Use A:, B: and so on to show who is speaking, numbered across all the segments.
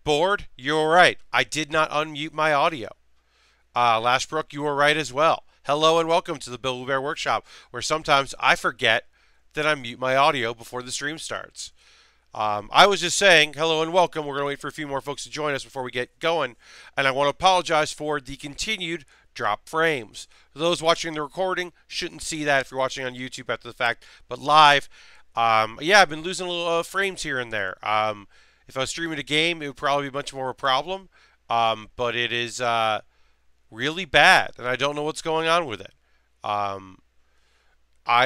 A: Board, you're right. I did not unmute my audio. Lashbrook, you were right as well. Hello and welcome to the Baer Workshop, where sometimes I forget that I mute my audio before the stream starts. I was just saying hello and welcome. We're going to wait for a few more folks to join us before we get going. And I want to apologize for the continued drop frames. Those watching the recording shouldn't see that if you're watching on YouTube after the fact. But live, yeah, I've been losing a little frames here and there. If I was streaming a game, it would probably be much more of a problem. But it is really bad, and I don't know what's going on with it.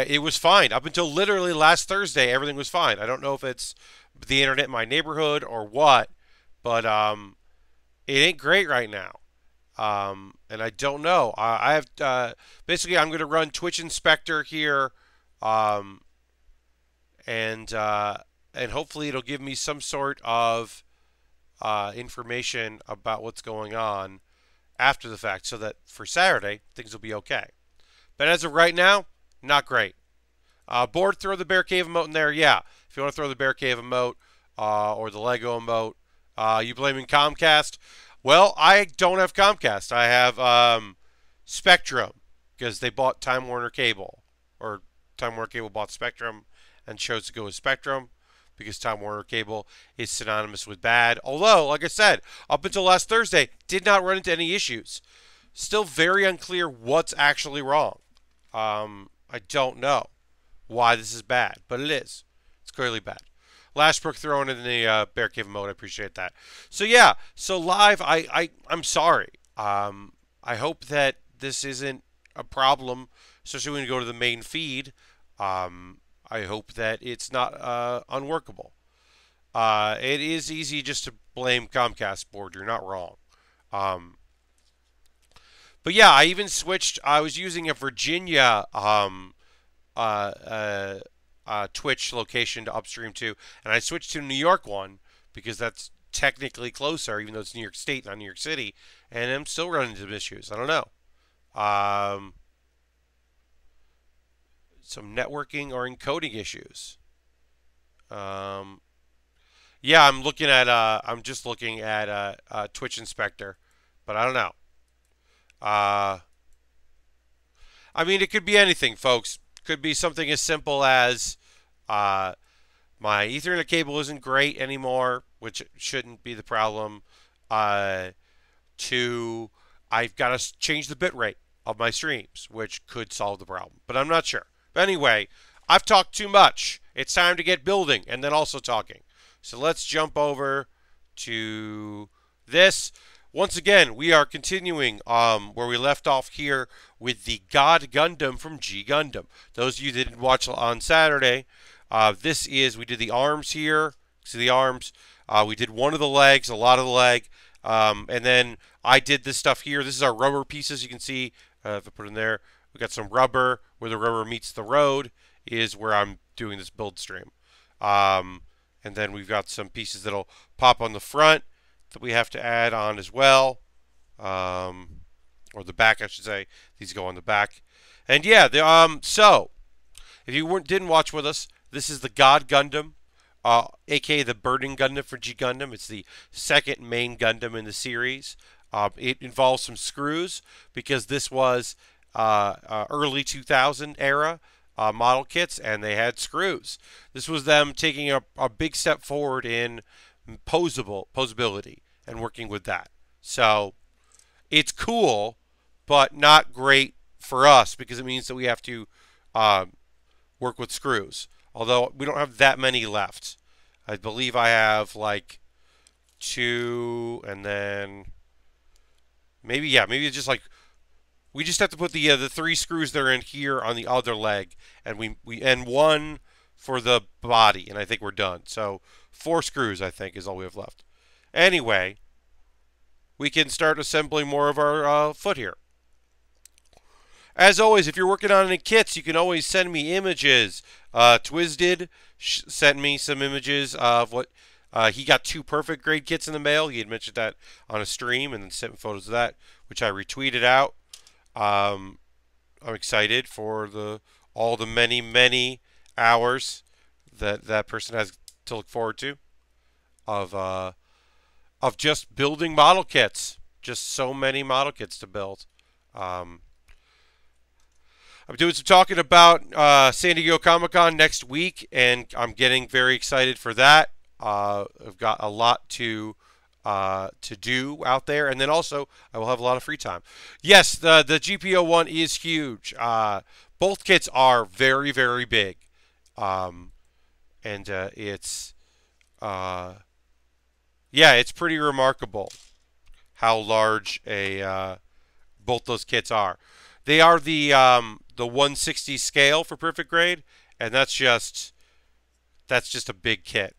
A: It was fine up until literally last Thursday. Everything was fine. I don't know if it's the internet in my neighborhood or what, but it ain't great right now. And I don't know. I have basically I'm going to run Twitch Inspector here, and hopefully it'll give me some sort of information about what's going on after the fact, so that for Saturday things will be okay. But as of right now, not great. Board, throw the Bear Cave emote in there. Yeah, if you want to throw the Bear Cave emote or the Lego emote. You blaming Comcast? Well, I don't have Comcast. I have Spectrum, because they bought Time Warner Cable, or Time Warner Cable bought Spectrum and chose to go with Spectrum because Time Warner Cable is synonymous with bad. Although, like I said, up until last Thursday, did not run into any issues. Still very unclear what's actually wrong. I don't know why this is bad, but it is. It's clearly bad. Lashbrook throwing in the Bear Cave mode. I appreciate that. So yeah, so live, I'm sorry. I hope that this isn't a problem, especially when you go to the main feed. I hope that it's not unworkable. It is easy just to blame Comcast board. You're not wrong. But yeah, I even switched. I was using a Virginia Twitch location to upstream to, and I switched to a New York one because that's technically closer, even though it's New York State, not New York City, and I'm still running into issues. I don't know. Some networking or encoding issues. Yeah, I'm looking at. I'm just looking at Twitch Inspector, but I don't know. I mean, it could be anything, folks. Could be something as simple as my Ethernet cable isn't great anymore, which shouldn't be the problem. To I've got to change the bitrate of my streams, which could solve the problem, but I'm not sure. But anyway, I've talked too much. It's time to get building and then also talking. So let's jump over to this. Once again, we are continuing where we left off here with the God Gundam from G Gundam. Those of you that didn't watch on Saturday, we did the arms here. See the arms? We did one of the legs, a lot of the leg, and then I did this stuff here. This is our rubber pieces. You can see if I put in there, we got some rubber. Where the rubber meets the road is where I'm doing this build stream. And then we've got some pieces that'll pop on the front that we have to add on as well, or the back, I should say. These go on the back, and yeah, so if you didn't watch with us, this is the God Gundam, aka the Burning Gundam for G Gundam. It's the second main Gundam in the series. It involves some screws because this was early 2000 era model kits, and they had screws. This was them taking a big step forward in posability and working with that. So it's cool, but not great for us because it means that we have to work with screws. Although we don't have that many left. I believe I have like 2, and then maybe it's just like we just have to put the 3 screws that are in here on the other leg, and we and 1 for the body, and I think we're done. So 4 screws, I think, is all we have left. Anyway, we can start assembling more of our foot here. As always, if you're working on any kits, you can always send me images. Twiz sent me some images of what he got 2 perfect grade kits in the mail. He had mentioned that on a stream and then sent me photos of that, which I retweeted out. I'm excited for all the many hours that person has to look forward to of of just building model kits. Just so many model kits to build. Um, I'm doing some talking about San Diego Comic-Con next week, and I'm getting very excited for that. I've got a lot to do out there, and then also I will have a lot of free time. Yes, the GPO one is huge. Both kits are very, very big, and it's yeah, it's pretty remarkable how large a both those kits are. They are the 160 scale for perfect grade, and that's just a big kit.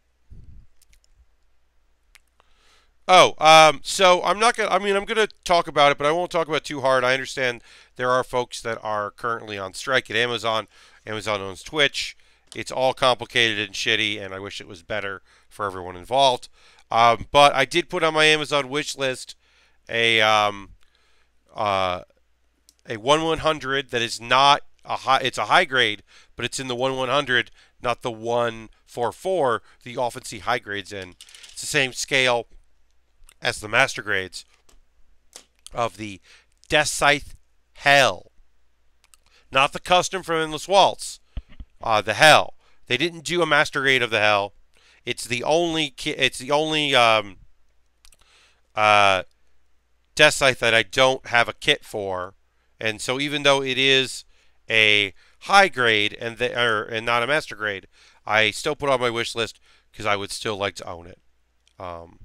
A: Oh, so I'm not gonna. I mean, I'm gonna talk about it, but I won't talk about it too hard. I understand there are folks that are currently on strike at Amazon. Amazon owns Twitch. It's all complicated and shitty, and I wish it was better for everyone involved. But I did put on my Amazon wish list a uh, a 1/100 that is not a high. It's a high grade, but it's in the 1/100, not the 144 that you often see high grades in. It's the same scale as the master grades of the Death Scythe Hell, not the custom from Endless Waltz. The Hell. They didn't do a master grade of the Hell. It's the only. It's the only uh, Death Scythe that I don't have a kit for, and so even though it is a high grade and not a master grade, I still put it on my wish list because I would still like to own it. Um,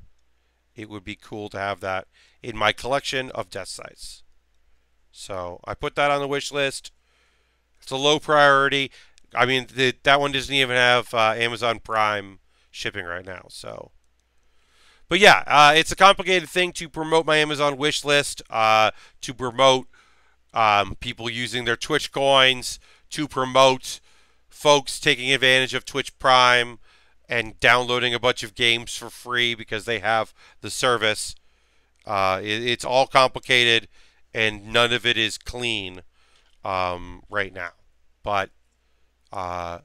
A: it would be cool to have that in my collection of Death Scythes. So I put that on the wish list. It's a low priority. I mean, that one doesn't even have Amazon Prime shipping right now. So, but yeah, it's a complicated thing to promote my Amazon wish list, to promote people using their Twitch coins, to promote folks taking advantage of Twitch Prime and downloading a bunch of games for free because they have the service. It's all complicated, and none of it is clean right now. But I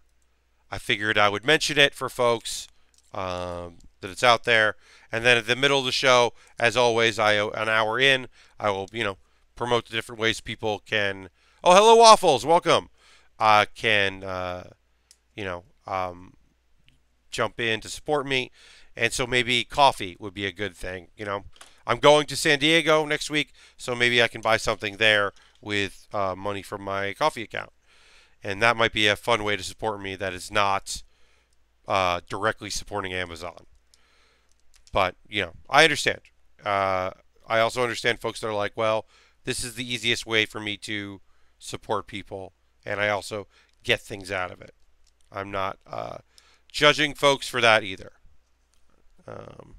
A: figured I would mention it for folks, that it's out there. And then at the middle of the show, as always, an hour in, I will promote the different ways people can. Oh, hello Waffles, welcome. Can you know jump in to support me, and so maybe coffee would be a good thing. I'm going to San Diego next week, so maybe I can buy something there with money from my coffee account, and that might be a fun way to support me that is not directly supporting Amazon. But I understand. I also understand folks that are like, well, this is the easiest way for me to support people, and I also get things out of it. I'm not judging folks for that either. I'm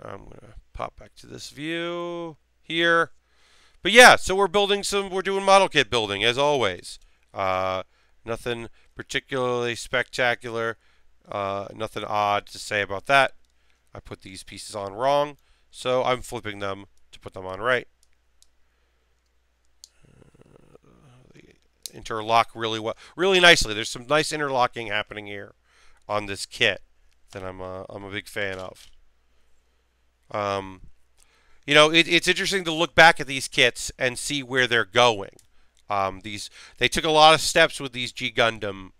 A: going to pop back to this view here. But yeah, so we're doing model kit building as always. Nothing particularly spectacular, nothing odd to say about that. I put these pieces on wrong, so I'm flipping them to put them on right. They interlock really nicely. There's some nice interlocking happening here on this kit that I'm a big fan of. It's interesting to look back at these kits and see where they're going. They took a lot of steps with these G Gundam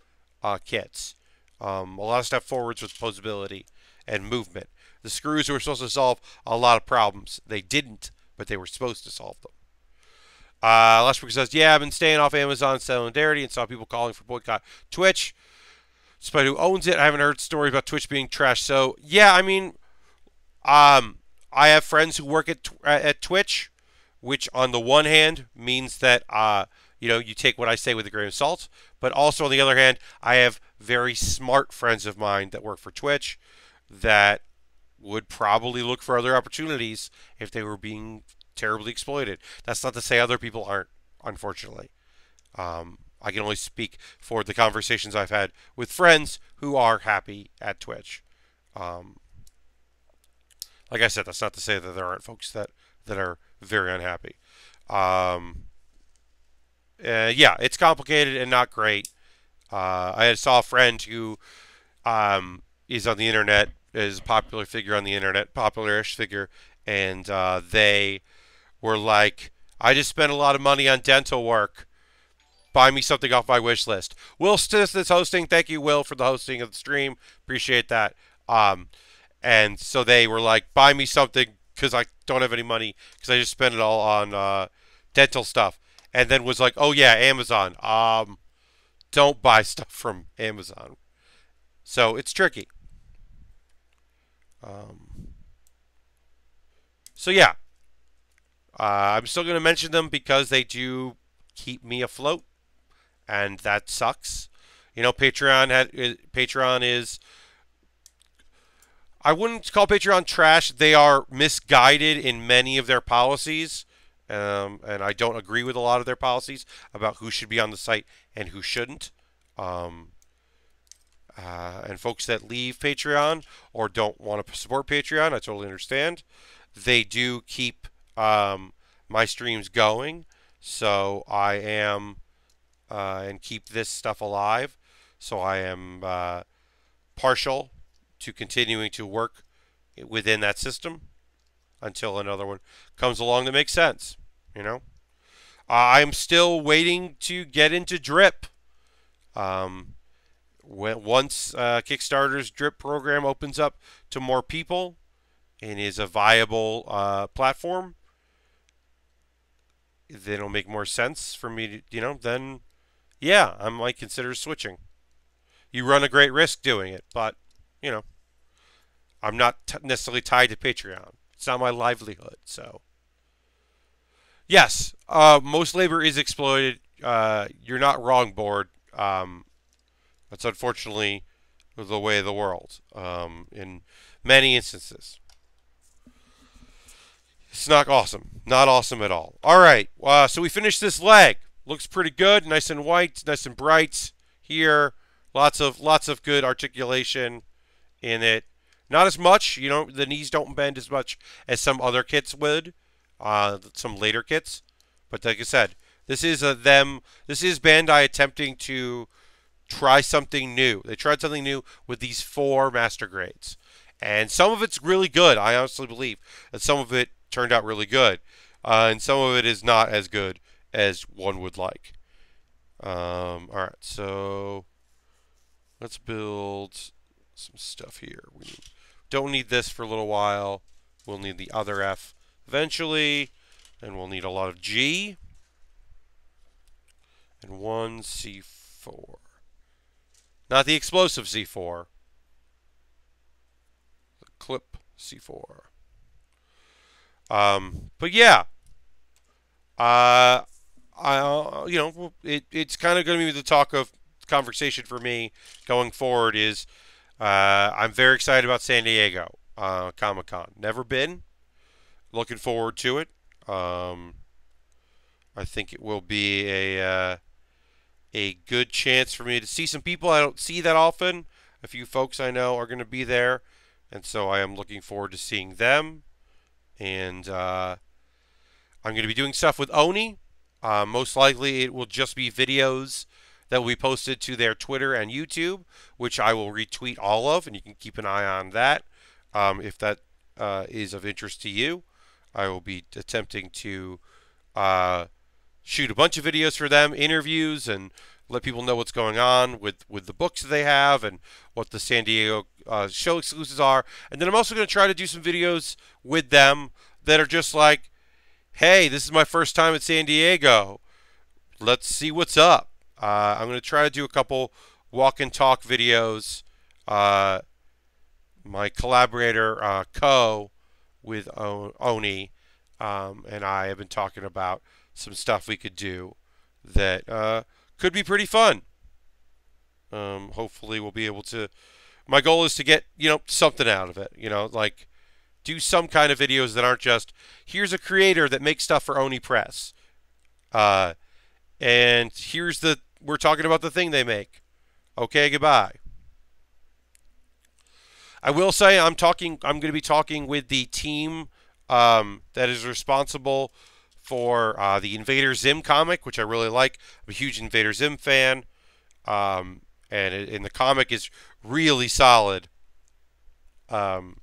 A: kits. A lot of step forwards with posability and movement. The screws were supposed to solve a lot of problems. They didn't, but they were supposed to solve them. Lashbrook says, yeah, I've been staying off Amazon Solidarity and saw people calling for boycott Twitch. Despite who owns it, I haven't heard stories about Twitch being trashed. So, yeah, I mean, I have friends who work at Twitch, which on the one hand means that you take what I say with a grain of salt, but also on the other hand, I have very smart friends of mine that work for Twitch that would probably look for other opportunities if they were being terribly exploited. That's not to say other people aren't, unfortunately. I can only speak for the conversations I've had with friends who are happy at Twitch. Like I said, that's not to say that there aren't folks that are very unhappy. Yeah, it's complicated and not great. I saw a friend who is on the internet is a popular figure on the internet, popular-ish figure, and they were like, I just spent a lot of money on dental work. Buy me something off my wish list. Will Stith is hosting. Thank you, Will, for the hosting of the stream. Appreciate that. And so they were like, buy me something because I don't have any money because I just spent it all on dental stuff. And then was like, oh yeah, Amazon. Don't buy stuff from Amazon. So it's tricky. So yeah, I'm still going to mention them because they do keep me afloat, and that sucks. You know, Patreon is. I wouldn't call Patreon trash. They are misguided in many of their policies, and I don't agree with a lot of their policies about who should be on the site and who shouldn't. And folks that leave Patreon or don't want to support Patreon, I totally understand. They do keep my streams going, so I am and keep this stuff alive. So I am partial to continuing to work within that system until another one comes along that makes sense. You know, I'm still waiting to get into Drip. Once Kickstarter's Drip program opens up to more people and is a viable platform, then it'll make more sense for me to, then yeah, I might consider switching. You run a great risk doing it, but, I'm not necessarily tied to Patreon. It's not my livelihood, so. Yes, most labor is exploited. You're not wrong, board. That's unfortunately the way of the world in many instances. It's not awesome. Not awesome at all. All right, so we finished this leg. Looks pretty good. Nice and white, nice and bright here. Lots of good articulation in it. Not as much, the knees don't bend as much as some other kits would, some later kits. But like I said, this is Bandai attempting to try something new. They tried something new with these 4 master grades. And some of it's really good. I honestly believe that some of it turned out really good. And some of it is not as good as one would like. All right, so let's build some stuff here. We don't need this for a little while. We'll need the other F eventually. And we'll need a lot of G. And 1 C4. Not the explosive C4. The clip C4. But yeah. It's kind of going to be the talk of conversation for me going forward is I'm very excited about San Diego Comic-Con. Never been. Looking forward to it. I think it will be a good chance for me to see some people I don't see that often. A few folks I know are going to be there, and so I am looking forward to seeing them. And I'm going to be doing stuff with Oni. Most likely it will just be videos that will be posted to their Twitter and YouTube, which I will retweet all of, and you can keep an eye on that if that is of interest to you. I will be attempting to shoot a bunch of videos for them, interviews, and let people know what's going on with the books that they have and what the San Diego show exclusives are. And then I'm also going to try to do some videos with them that are just like, hey, this is my first time at San Diego. Let's see what's up. I'm going to try to do a couple walk and talk videos. My collaborator, Ko, with Oni, and I have been talking about some stuff we could do that could be pretty fun. Hopefully we'll be able to. My goal is to get something out of it. Like do some kind of videos that aren't just here's a creator that makes stuff for Oni Press, and we're talking about the thing they make. Okay, goodbye. I will say I'm going to be talking with the team that is responsible for the Invader Zim comic, which I really like. I'm a huge Invader Zim fan, and the comic is really solid. Um,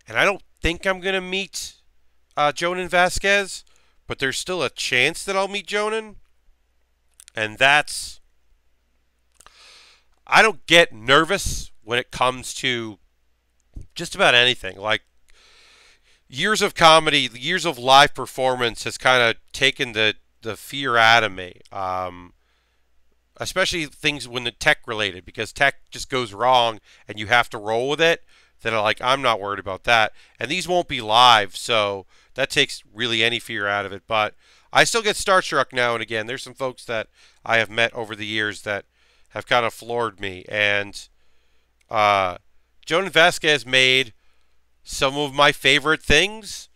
A: and I don't think I'm going to meet Jonan Vasquez, but there's still a chance that I'll meet Jonan. And that's. I don't get nervous when it comes to just about anything. Like, years of comedy, years of live performance has kind of taken the fear out of me. Especially things when the tech related, because tech just goes wrong and you have to roll with it. Then I'm not worried about that. And these won't be live, so that takes really any fear out of it. But I still get starstruck now and again. There's some folks that I have met over the years that have kind of floored me. And Joan Vasquez made some of my favorite things.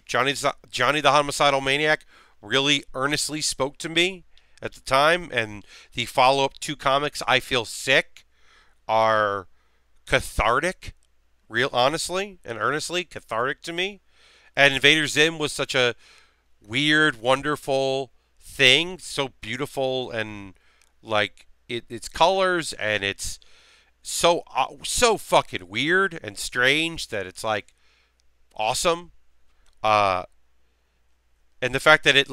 A: Johnny the Homicidal Maniac really earnestly spoke to me at the time, and the follow-up 2 comics, I Feel Sick, are cathartic, real honestly and earnestly cathartic to me. And Invader Zim was such a weird, wonderful thing, so beautiful, and its colors, and it's so fucking weird and strange that it's awesome. And the fact that it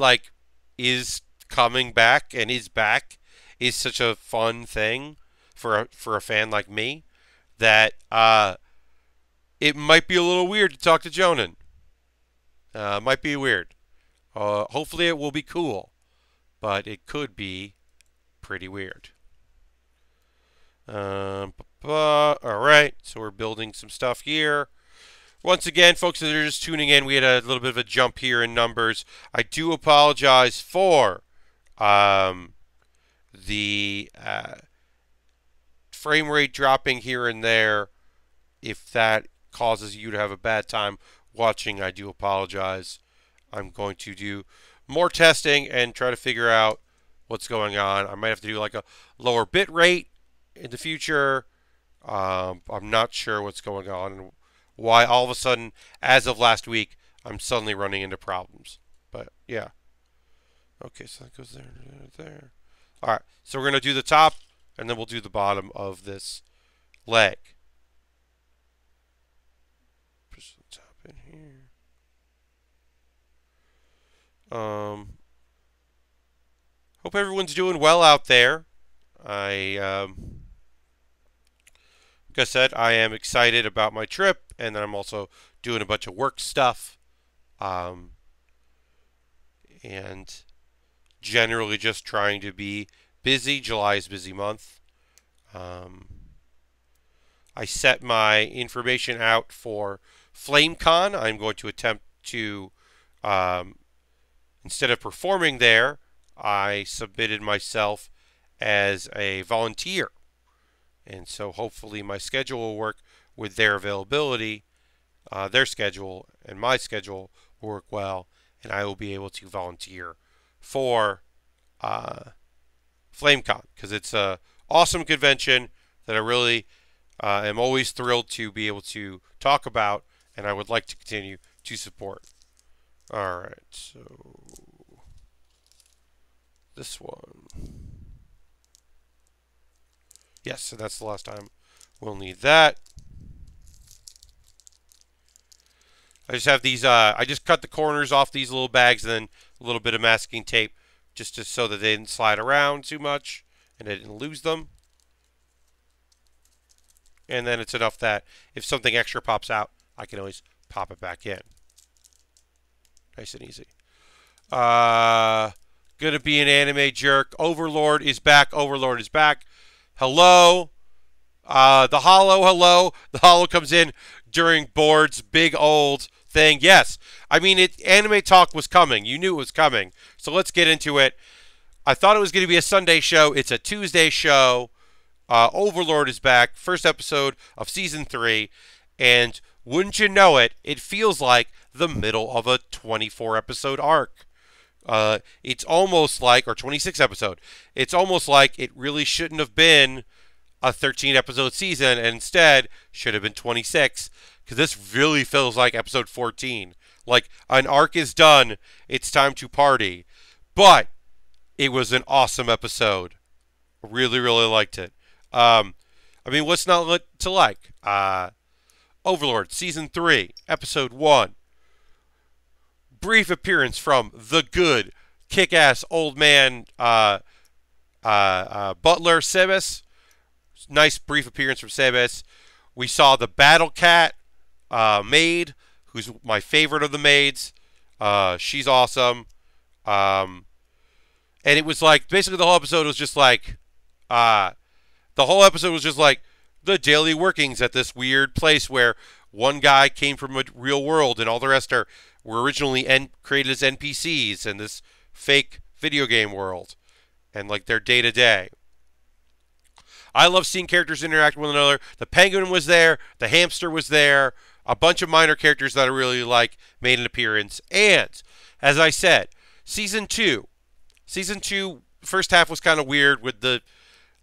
A: is coming back and is back is such a fun thing for a fan like me that it might be a little weird to talk to Jonan. Might be weird. Hopefully it will be cool, but it could be pretty weird. All right, so we're building some stuff here. Once again, folks that are just tuning in, we had a little bit of a jump here in numbers. I do apologize for the frame rate dropping here and there. If that causes you to have a bad time watching, I do apologize. I'm going to do more testing and try to figure out what's going on. I might have to do a lower bit rate in the future. I'm not sure what's going on and why all of a sudden, as of last week, I'm suddenly running into problems. But yeah. Okay, so that goes there. All right, so we're going to do the top, and then we'll do the bottom of this leg. Push the top in here. Hope everyone's doing well out there. Like I said, I am excited about my trip, and then I'm also doing a bunch of work stuff. And generally just trying to be busy. July is a busy month. I set my information out for FlameCon. I'm going to attempt to, instead of performing there, I submitted myself as a volunteer. And so hopefully my schedule will work with their availability. Their schedule and my schedule will work well, and I will be able to volunteer for FlameCon, because it's a awesome convention that I really am always thrilled to be able to talk about, and I would like to continue to support. Alright, so this one. Yes, so that's the last time we'll need that. I just have these, I just cut the corners off these little bags and then a little bit of masking tape just so that they didn't slide around too much and I didn't lose them. And then it's enough that if something extra pops out, I can always pop it back in. Nice and easy. Gonna be an anime jerk. Overlord is back. Overlord is back. Hello. The Hollow, hello. The Hollow comes in during Board's big old thing. Yes. I mean, anime talk was coming. You knew it was coming. So let's get into it. I thought it was going to be a Sunday show. It's a Tuesday show. Overlord is back. First episode of Season 3. And wouldn't you know it, it feels like the middle of a 24-episode arc. It's almost like, or 26 episode, it's almost like it really shouldn't have been a 13-episode season, and instead should have been 26, because this really feels like episode 14. Like, an arc is done, it's time to party. But it was an awesome episode. Really, really liked it. I mean, what's not to like? Overlord Season 3, Episode 1. Brief appearance from the good, kick-ass old man Butler Sebes. Nice brief appearance from Sebes. We saw the Battle Cat maid, who's my favorite of the maids. She's awesome. And it was like, basically the whole episode was just like, the daily workings at this weird place where one guy came from a real world and all the rest were originally created as NPCs in this fake video game world, and like their day to day. I love seeing characters interact with one another. The penguin was there, the hamster was there, a bunch of minor characters that I really like made an appearance. And as I said, season two, first half was kind of weird with the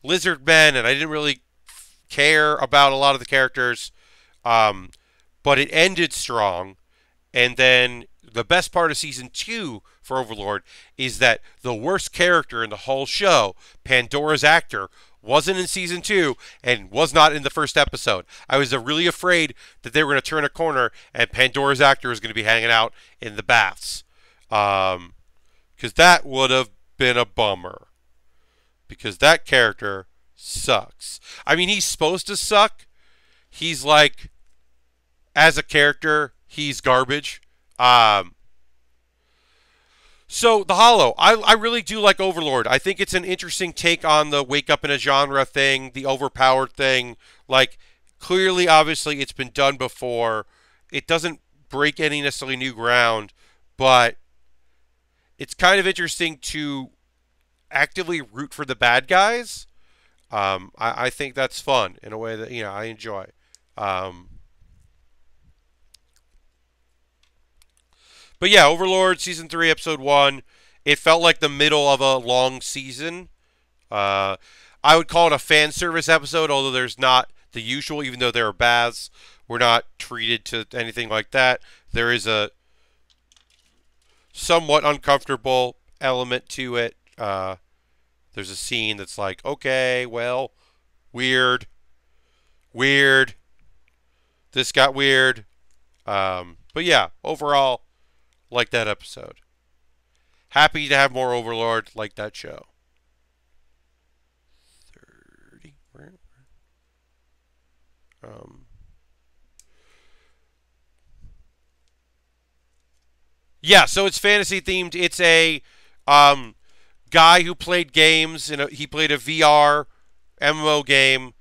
A: lizard men, and I didn't really care about a lot of the characters, but it ended strong. And then the best part of season 2 for Overlord is that the worst character in the whole show, Pandora's actor, wasn't in season 2 and was not in the first episode. I was really afraid that they were going to turn a corner and Pandora's actor was going to be hanging out in the baths, because that would have been a bummer, because that character sucks. I mean, he's supposed to suck. He's like, as a character, he's garbage. So the Hollow, I really do like Overlord. I think it's an interesting take on the wake up in a genre thing, the overpowered thing. Like, clearly, obviously, it's been done before. It doesn't break any necessarily new ground, but it's kind of interesting to actively root for the bad guys. I think that's fun in a way that, I enjoy. But yeah, Overlord Season 3, Episode 1. It felt like the middle of a long season. I would call it a fan service episode, although there's not the usual, even though there are baths. We're not treated to anything like that. There is a somewhat uncomfortable element to it. There's a scene that's like, okay, well, weird. This got weird. But yeah, overall, like that episode. Happy to have more Overlord, like that show. 30. Yeah, so it's fantasy themed. It's a guy who played games. He played a VR MMO game.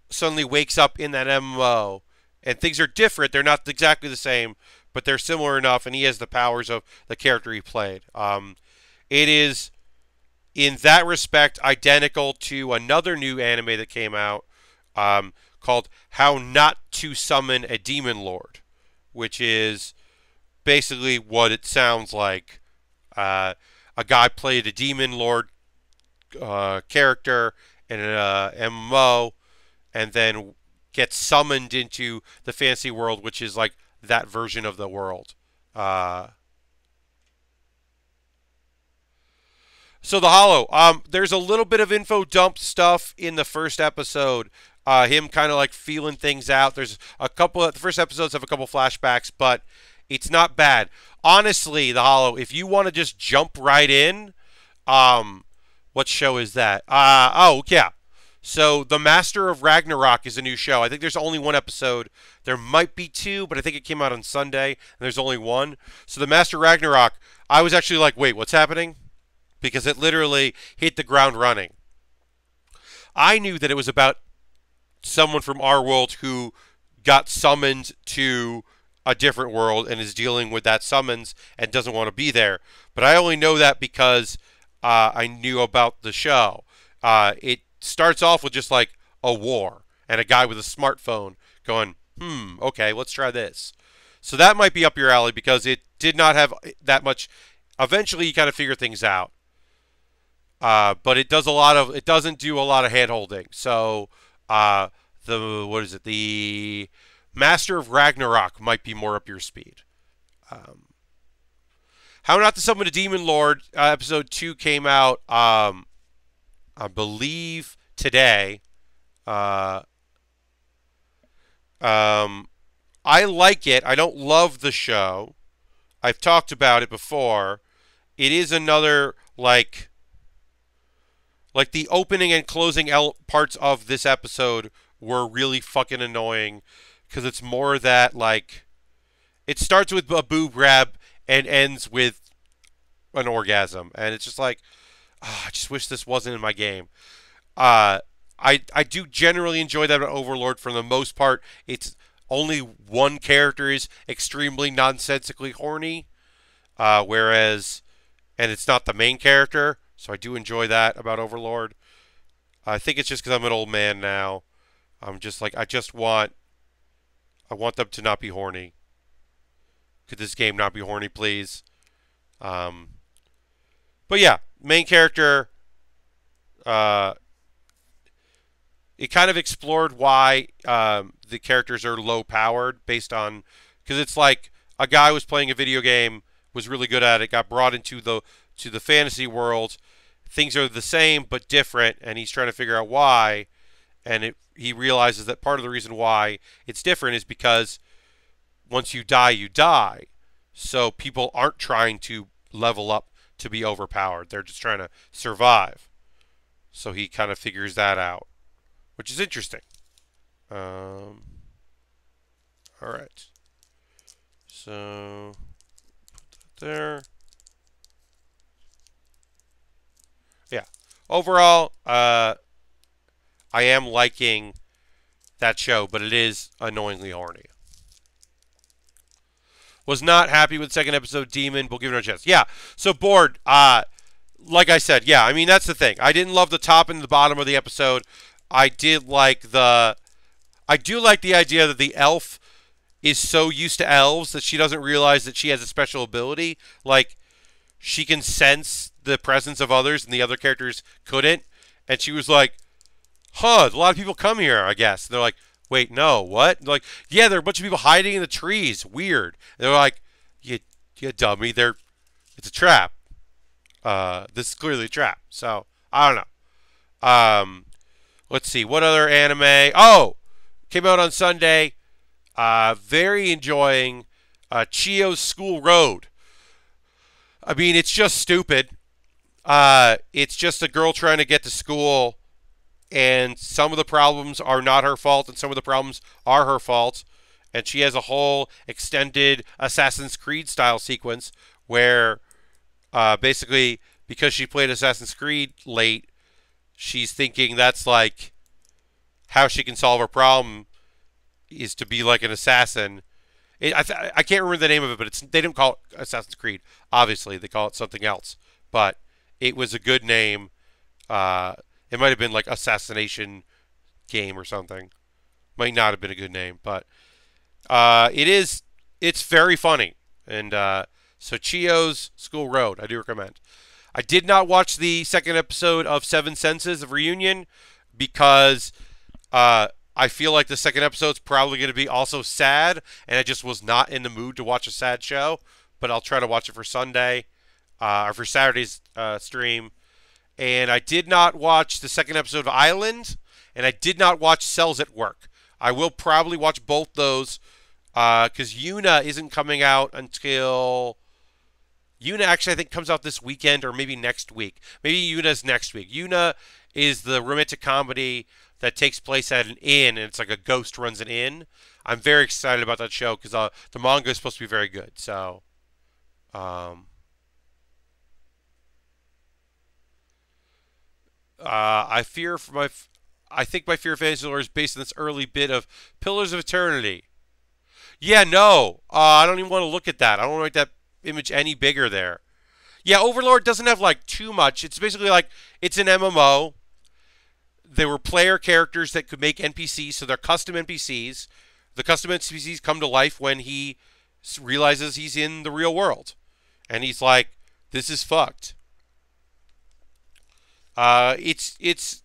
A: Suddenly wakes up in that MMO, and things are different. They're not exactly the same, but they're similar enough, and he has the powers of the character he played. It is, in that respect, identical to another new anime that came out called How Not to Summon a Demon Lord, which is basically what it sounds like. A guy played a Demon Lord character in an MMO, and then gets summoned into the fantasy world, which is like that version of the world. So the Hollow, there's a little bit of info dump stuff in the first episode. Him kind of like feeling things out. There's the first episodes have a couple flashbacks, but it's not bad. Honestly, the Hollow, if you want to just jump right in, what show is that? Oh yeah. So The Master of Ragnarok is a new show. I think there's only one episode. There might be two, but I think it came out on Sunday, and there's only one. So The Master of Ragnarok, I was actually like, wait, what's happening? Because it literally hit the ground running. I knew that it was about someone from our world who got summoned to a different world and is dealing with that summons and doesn't want to be there. But I only know that because I knew about the show. It starts off with just like a war and a guy with a smartphone going, okay, let's try this. So that might be up your alley because it did not have that much. Eventually, you kind of figure things out. But it doesn't do a lot of hand holding. So the Master of Ragnarok might be more up your speed. How Not to Summon a Demon Lord, episode 2 came out, I believe today. Um, I like it. I don't love the show. I've talked about it before. It is another like the opening and closing parts of this episode were really fucking annoying because it's more that like it starts with a boob grab and ends with an orgasm, and it's just like, oh, I just wish this wasn't in my game. Uh, I do generally enjoy that about Overlord. For the most part, it's only one character is extremely nonsensically horny, whereas and it's not the main character. So I do enjoy that about Overlord. I think it's just because I'm an old man now. I'm just like I want them to not be horny. Could this game not be horny, please? Um, but yeah, main character. Uh, it kind of explored why the characters are low powered based on because it's like a guy was playing a video game, was really good at it, got brought into the fantasy world. Things are the same but different, and he's trying to figure out why. And he realizes that part of the reason why it's different is because once you die, you die. So people aren't trying to level up to be overpowered. They're just trying to survive. So he kind of figures that out, which is interesting. All right. So put that there. Yeah. Overall, I am liking that show, but it is annoyingly horny. Was not happy with second episode Demon, but we'll give it a chance. Yeah. So bored. Like I said, yeah. I mean that's the thing. I didn't love the top and the bottom of the episode. I do like the idea that the elf is so used to elves that she doesn't realize that she has a special ability. Like she can sense the presence of others and the other characters couldn't. And she was like, huh, a lot of people come here, I guess. And they're like, wait, no, what? And they're like, yeah, there are a bunch of people hiding in the trees. Weird. And they're like, you dummy, it's a trap. This is clearly a trap. So, I don't know. Let's see, what other anime? Oh, came out on Sunday. Very enjoying Chio's School Road. I mean, it's just stupid. It's just a girl trying to get to school, and some of the problems are not her fault, and some of the problems are her fault. And she has a whole extended Assassin's Creed style sequence where basically because she played Assassin's Creed late, she's thinking that's like how she can solve her problem is to be like an assassin. I can't remember the name of it, but they don't call it Assassin's Creed. Obviously, they call it something else. But it was a good name. It might have been like Assassination Game or something. Might not have been a good name, but it's very funny. And so Chio's School Road, I do recommend. I did not watch the second episode of Seven Senses of Reunion because I feel like the second episode's probably going to be also sad, and I just was not in the mood to watch a sad show. But I'll try to watch it for Sunday or for Saturday's stream. And I did not watch the second episode of Island, and I did not watch Cells at Work. I will probably watch both those because Yuna isn't coming out until... Yuna actually I think comes out this weekend or maybe next week. Maybe Yuna's next week. Yuna is the romantic comedy that takes place at an inn, and it's like a ghost runs an inn. I'm very excited about that show because the manga is supposed to be very good. So, I fear for my... I think my fear of Fantasy Lore is based on this early bit of Pillars of Eternity. Yeah, no. I don't even want to look at that. I don't want to make that image any bigger there. Yeah, Overlord doesn't have like too much. It's basically like it's an MMO. There were player characters that could make NPCs, so they're custom NPCs. The custom NPCs come to life when he realizes he's in the real world. And he's like, this is fucked. It's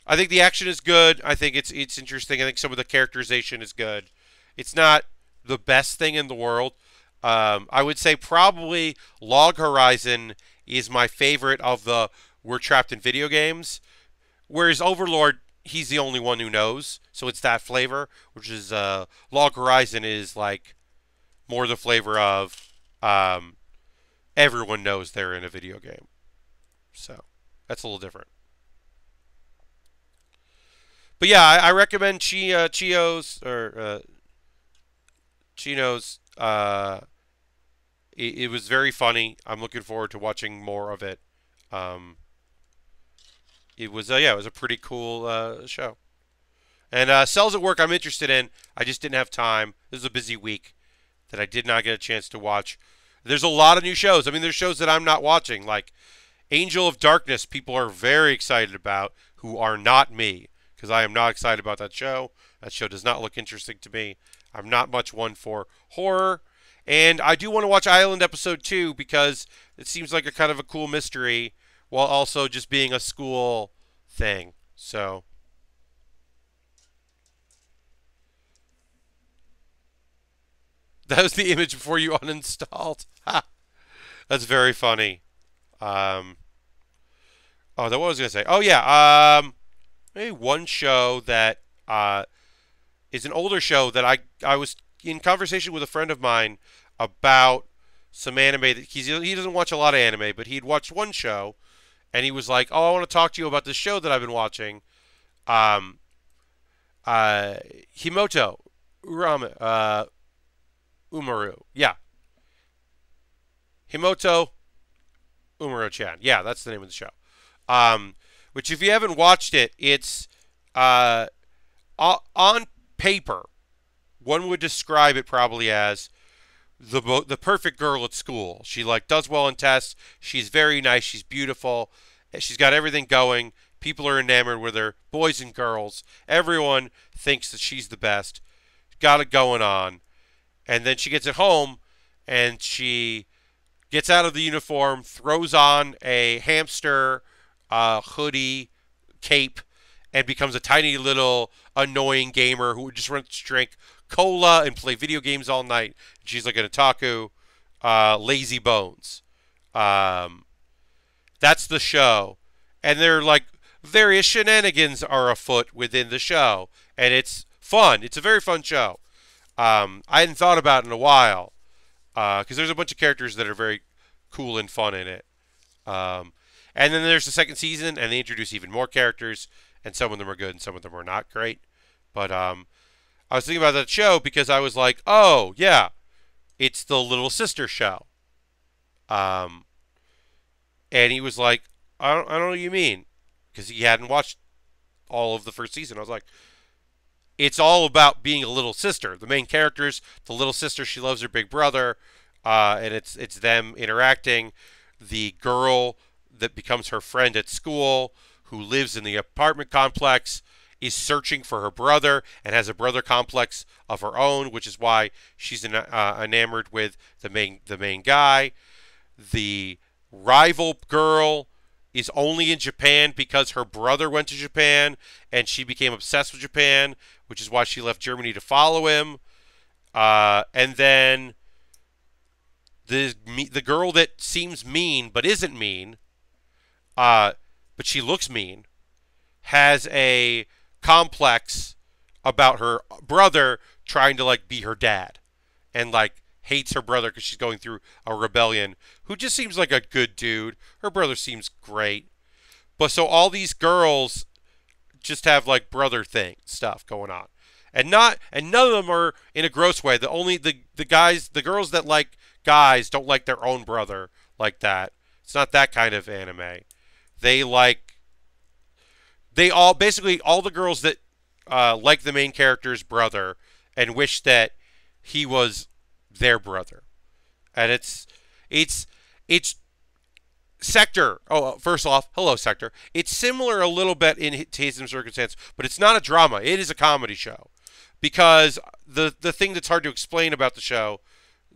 A: I think the action is good. I think it's interesting. I think some of the characterization is good. It's not the best thing in the world. I would say probably Log Horizon is my favorite of the we're trapped in video games. Whereas Overlord he's the only one who knows. So it's that flavor, which is Log Horizon is like more the flavor of everyone knows they're in a video game. So that's a little different. But yeah, I recommend Chio's or Chino's. It was very funny. I'm looking forward to watching more of it. Um, it was it was a pretty cool show. And Cells at Work, I'm interested in. I just didn't have time. This is a busy week that I did not get a chance to watch. There's a lot of new shows. I mean, there's shows that I'm not watching, like Angel of Darkness. People are very excited about, who are not me, because I am not excited about that show. That show does not look interesting to me. I'm not much one for horror. And I do want to watch Island Episode 2 because it seems like a kind of a cool mystery while also just being a school thing. So that was the image before you uninstalled. Ha! That's very funny. Um, oh, that what was I going to say. Oh, yeah. Maybe one show that is an older show that I was in conversation with a friend of mine about some anime that he doesn't watch a lot of anime, but he'd watched one show, and he was like, "Oh, I want to talk to you about this show that I've been watching, um, Himouto, Umaru, yeah, Himouto Umaru-chan, yeah, that's the name of the show. Um, which if you haven't watched it, it's uh, on paper, one would describe it probably as the perfect girl at school. She like does well in tests. She's very nice. She's beautiful. She's got everything going. People are enamored with her, boys and girls. Everyone thinks that she's the best. Got it going on. And then she gets at home and she gets out of the uniform, throws on a hamster hoodie, cape, and becomes a tiny little annoying gamer who just wants to drink cola and play video games all night. She's like an otaku, lazy bones. That's the show. And they're like various shenanigans are afoot within the show. And it's fun. It's a very fun show. I hadn't thought about it in a while. Because there's a bunch of characters that are very cool and fun in it. And then there's the second season, and they introduce even more characters. And some of them are good, and some of them are not great. But I was thinking about that show because I was like, oh, yeah, it's the little sister show. And he was like, I don't know what you mean. Because he hadn't watched all of the first season. I was like, it's all about being a little sister. The main characters, the little sister, she loves her big brother, and it's them interacting. The girl that becomes her friend at school, who lives in the apartment complex, is searching for her brother and has a brother complex of her own, which is why she's enamored with the main guy. The rival girl is only in Japan because her brother went to Japan and she became obsessed with Japan, which is why she left Germany to follow him. And then the girl that seems mean but isn't mean, but she looks mean, has a complex about her brother trying to like be her dad, and like hates her brother because she's going through a rebellion, who just seems like a good dude. Her brother seems great. But so all these girls just have like brother thing stuff going on. And none of them are in a gross way. The girls that like guys don't like their own brother like that. It's not that kind of anime. Basically all the girls that like the main character's brother and wish that he was their brother. And it's Sector. Oh, first off, hello, Sector. It's similar a little bit in Taste and Circumstance, but it's not a drama. It is a comedy show. Because the thing that's hard to explain about the show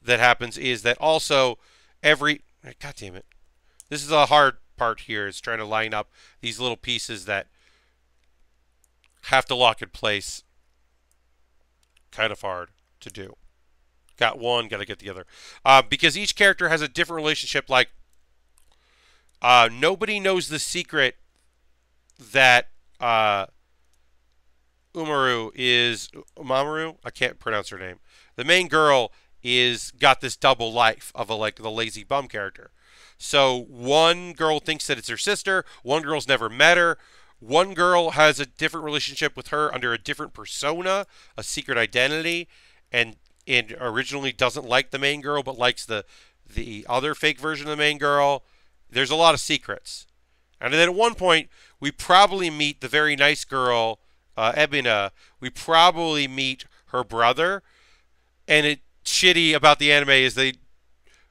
A: that happens is that also God damn it. This is a hard part here, is trying to line up these little pieces that have to lock in place. Kind of hard to do. Got one, got to get the other. Because each character has a different relationship. Like, nobody knows the secret that Umaru is Umaru. I can't pronounce her name. The main girl is got this double life of a like the lazy bum character. So one girl thinks that it's her sister. One girl's never met her. One girl has a different relationship with her under a different persona, a secret identity, and originally doesn't like the main girl but likes the other fake version of the main girl. There's a lot of secrets. And then at one point, we probably meet the very nice girl, Ebina. We probably meet her brother. And it shitty about the anime is they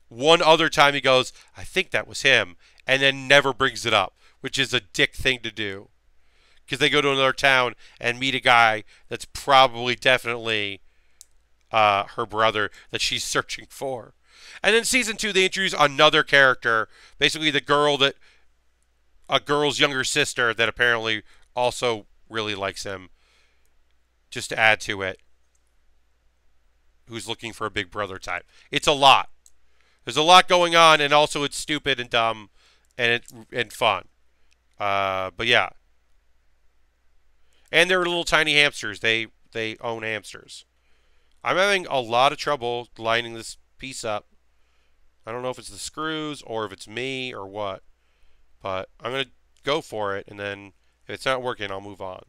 A: one other time he goes, I think that was him, and then never brings it up, which is a dick thing to do. Because they go to another town and meet a guy that's probably definitely her brother that she's searching for. And then season 2, they introduce another character, basically the girl that a girl's younger sister that apparently also really likes him, just to add to it, who's looking for a big brother type. It's a lot. There's a lot going on, and also it's stupid and dumb and fun. But yeah. And they're little tiny hamsters. They own hamsters. I'm having a lot of trouble lining this piece up. I don't know if it's the screws or if it's me or what. But I'm going to go for it, and then if it's not working, I'll move on.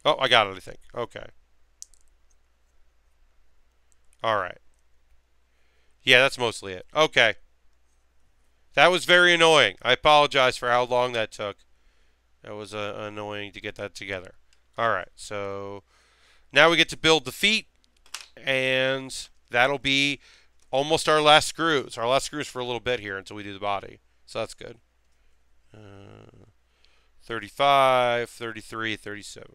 A: Oh, I got it, I think. Okay. Alright. Yeah, that's mostly it. Okay. That was very annoying. I apologize for how long that took. That was annoying to get that together. Alright, so now we get to build the feet, and that'll be almost our last screws. Our last screws for a little bit here until we do the body. So that's good. 35, 33, 37.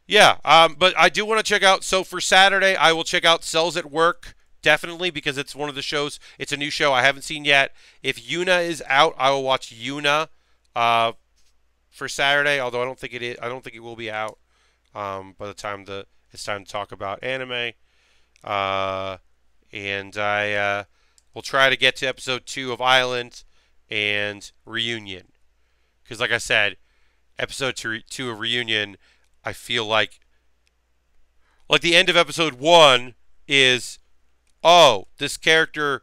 A: Yeah, but I do want to check out. So for Saturday, I will check out Cells at Work, definitely, because it's one of the shows. It's a new show I haven't seen yet. If Yuna is out, I will watch Yuna for Saturday. Although I don't think it is. I don't think it will be out by the time it's time to talk about anime. And I will try to get to episode 2 of Island and Reunion, because like I said, episode 2 of Reunion, I feel like the end of episode 1 is, oh, this character,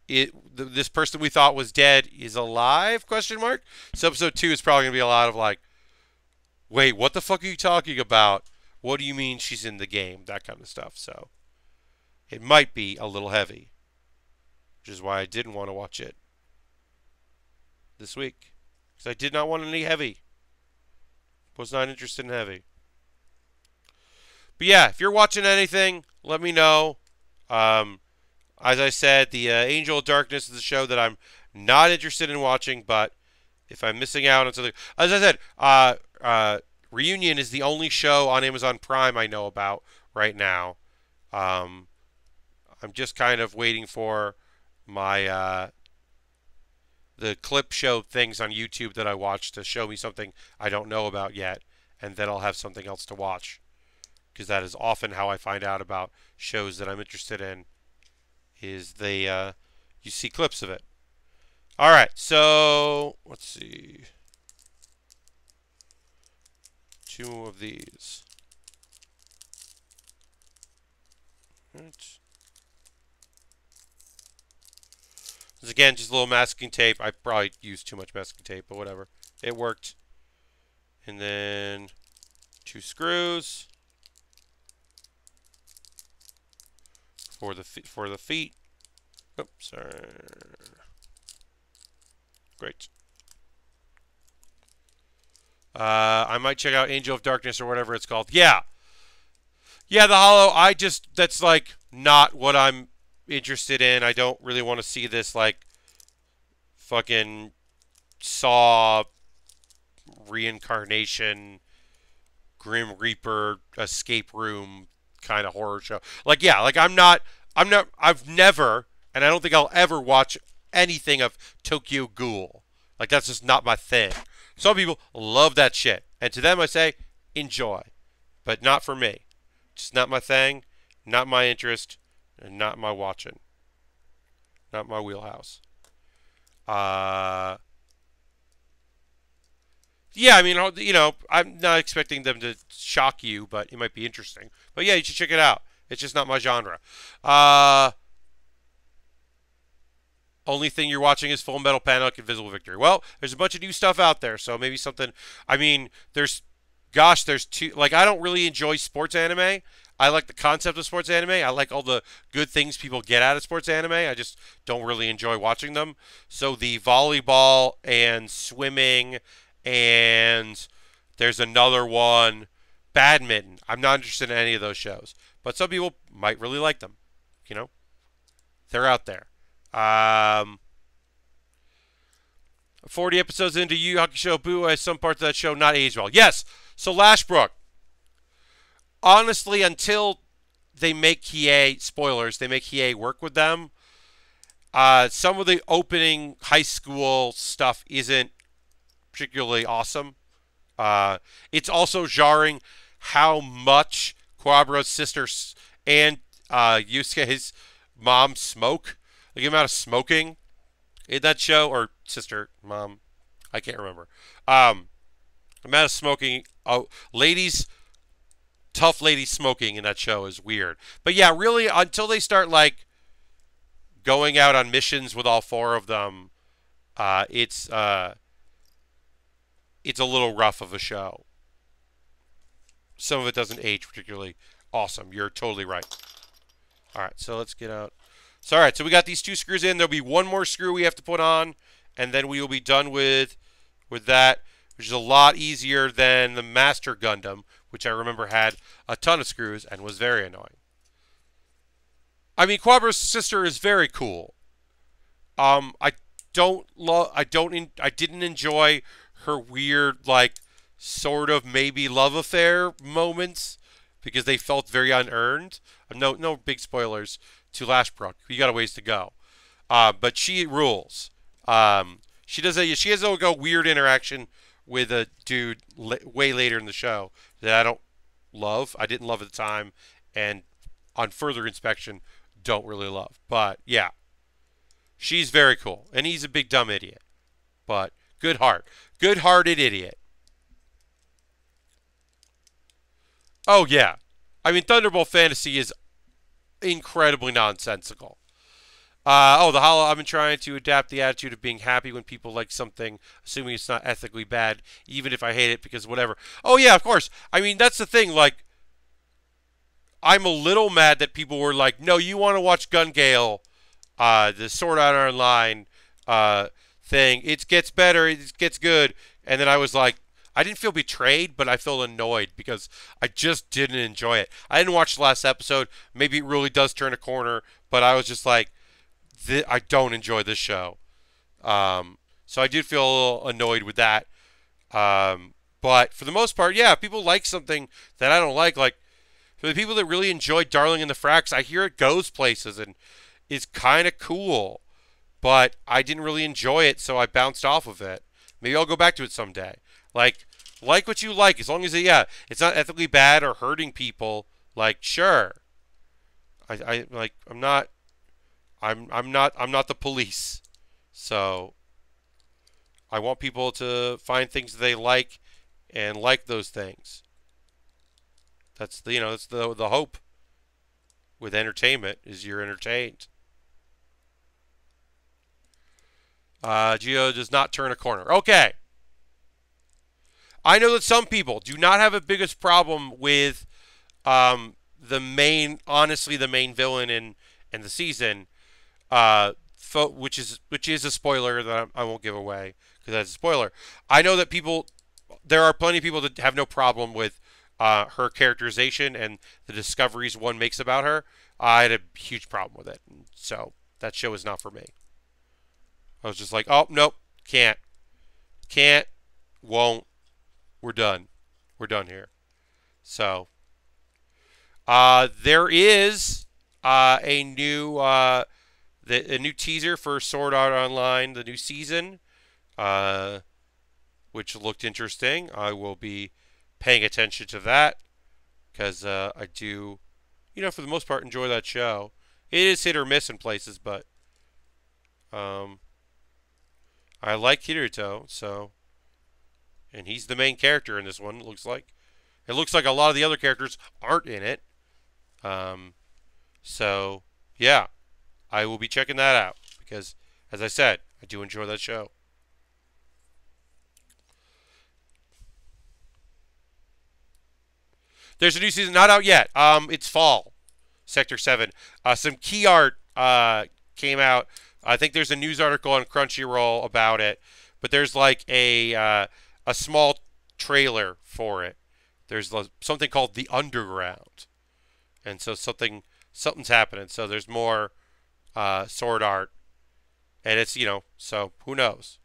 A: this person we thought was dead is alive? Question mark. So episode 2 is probably gonna be a lot of like, wait, what the fuck are you talking about? What do you mean she's in the game? That kind of stuff. So it might be a little heavy, which is why I didn't want to watch it this week, because I did not want any heavy. Was not interested in heavy. But yeah, if you're watching anything, let me know. As I said, the Angel of Darkness is a show that I'm not interested in watching, but if I'm missing out on something, as I said, Reunion is the only show on Amazon Prime I know about right now. I'm just kind of waiting for my the clip show things on YouTube that I watch to show me something I don't know about yet, and then I'll have something else to watch, because that is often how I find out about shows that I'm interested in, is you see clips of it. Alright, so let's see. 2 of these. Right. This is, again, just a little masking tape. I probably used too much masking tape, but whatever. It worked. And then 2 screws for the feet. Oops, sorry. Great. I might check out Angel of Darkness or whatever it's called. Yeah. Yeah, the Hollow, that's like not what I'm interested in. I don't really want to see this like fucking Saw reincarnation, Grim Reaper escape room kind of horror show. Like, yeah, like I've never, and I don't think I'll ever watch anything of Tokyo Ghoul. Like, that's just not my thing. Some people love that shit, and to them I say, enjoy, but not for me. Just not my thing, not my interest, and not my watching. Not my wheelhouse. Uh, yeah, I mean, I'm not expecting them to shock you, but it might be interesting. But yeah, you should check it out. It's just not my genre. Uh, Only thing you're watching is Full Metal Panic Invisible Victory. Well, there's a bunch of new stuff out there, so maybe something. I mean, there's two. Like, I don't really enjoy sports anime. I like the concept of sports anime. I like all the good things people get out of sports anime. I just don't really enjoy watching them. So the volleyball and swimming, and there's another one, badminton. I'm not interested in any of those shows, but some people might really like them. You know, they're out there. Um, 40 episodes into Yu Yu Hakusho, Boo has some parts of that show not aged well. Yes. So Lashbrook, honestly, until they make Hiei, spoilers, they make Hiei work with them, some of the opening high school stuff isn't particularly awesome. It's also jarring how much Quabra's sister and Yusuke's mom smoke. The amount of smoking in that show, or sister, mom, I can't remember. Amount of smoking, tough ladies smoking in that show is weird. But yeah, really, until they start like going out on missions with all four of them, it's a little rough of a show. Some of it doesn't age particularly awesome. You're totally right. All right, so let's get out. So, all right, so we got these two screws in. There'll be one more screw we have to put on, and then we will be done with that, which is a lot easier than the Master Gundam, which I remember had a ton of screws and was very annoying. I mean, Quabra's sister is very cool. I didn't enjoy her weird, like, sort of maybe love affair moments because they felt very unearned. No big spoilers to Lashbrook. You got a ways to go. But she rules. She has a weird interaction with a dude way later in the show that I don't love. I didn't love at the time, and on further inspection, don't really love. But yeah, she's very cool, and he's a big dumb idiot. But good-hearted idiot. Oh yeah, I mean Thunderbolt Fantasy is incredibly nonsensical. I've been trying to adapt the attitude of being happy when people like something, assuming it's not ethically bad, even if I hate it because whatever. Oh yeah, of course. I mean, that's the thing. Like, I'm a little mad that people were like, "No, you want to watch Gun Gale, the Sword Art Online thing. It gets better. It gets good." And then I was like, I didn't feel betrayed, but I felt annoyed because I just didn't enjoy it. I didn't watch the last episode. Maybe it really does turn a corner, but I was just like, I don't enjoy this show. So I did feel a little annoyed with that. But for the most part, yeah, people like something that I don't like for the people that really enjoy Darling in the Franxx, I hear it goes places and is kind of cool. But I didn't really enjoy it, so I bounced off of it. Maybe I'll go back to it someday. Like what you like, as long as it's not ethically bad or hurting people. Like, sure. I'm not the police. So I want people to find things they like and like those things. That's the hope with entertainment is you're entertained. Chio does not turn a corner. Okay. I know that some people do not have a biggest problem with the main villain in the season, which is a spoiler that I won't give away because that's a spoiler. I know that there are plenty of people that have no problem with her characterization and the discoveries one makes about her. I had a huge problem with it, so that show is not for me. I was just like, oh nope, can't, won't. We're done. We're done here. So, there is a new teaser for Sword Art Online, the new season, which looked interesting. I will be paying attention to that because I do, for the most part, enjoy that show. It is hit or miss in places, but Um, I like Himouto, so, and he's the main character in this one. It looks like a lot of the other characters aren't in it. Um, so yeah, I will be checking that out because, as I said, I do enjoy that show. There's a new season not out yet. It's fall, Sector 7. Some key art came out. I think there's a news article on Crunchyroll about it, but there's like a small trailer for it. There's something called the Underground, and so something's happening. So there's more sword art, and it's so who knows?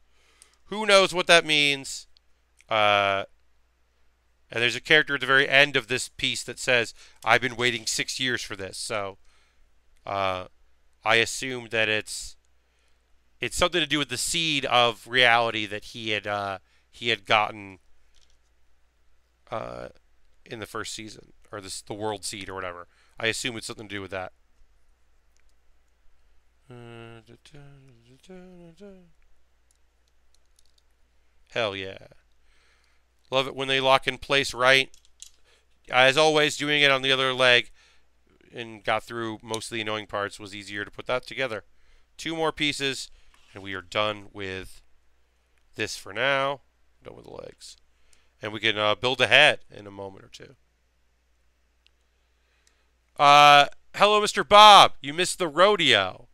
A: Who knows what that means? Uh, and there's a character at the very end of this piece that says, "I've been waiting 6 years for this." So uh, I assume that it's something to do with the seed of reality that he had gotten uh, in the first season, or the world seed or whatever. I assume it's something to do with that. Hell yeah. Love it when they lock in place right. As always, doing it on the other leg and got through most of the annoying parts was easier to put that together. 2 more pieces, and we are done with this for now. Done with the legs. And we can build ahead in a moment or two. Hello, Mr. Bob. You missed the rodeo.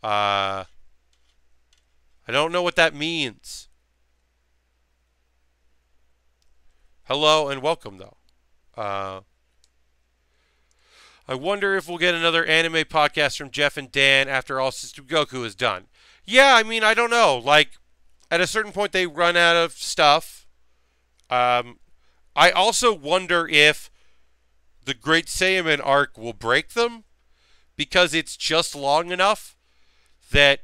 A: I don't know what that means. Hello and welcome, though. I wonder if we'll get another anime podcast from Jeff and Dan after All System Goku is done. Yeah, I mean, I don't know. Like, at a certain point, they run out of stuff. I also wonder if the Great Saiyaman arc will break them, because it's just long enough that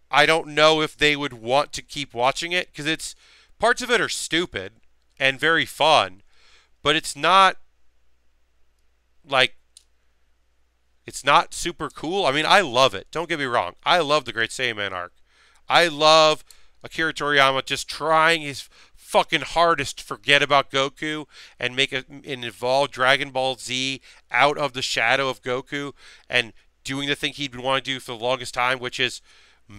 A: I don't know if they would want to keep watching it, because it's parts of it are stupid and very fun, but it's not like it's not super cool. I mean, I love it. Don't get me wrong. I love the Great Saiyaman arc. I love Akira Toriyama just trying his fucking hardest to forget about Goku and make and evolve Dragon Ball Z out of the shadow of Goku and doing the thing he'd been wanting to do for the longest time, which is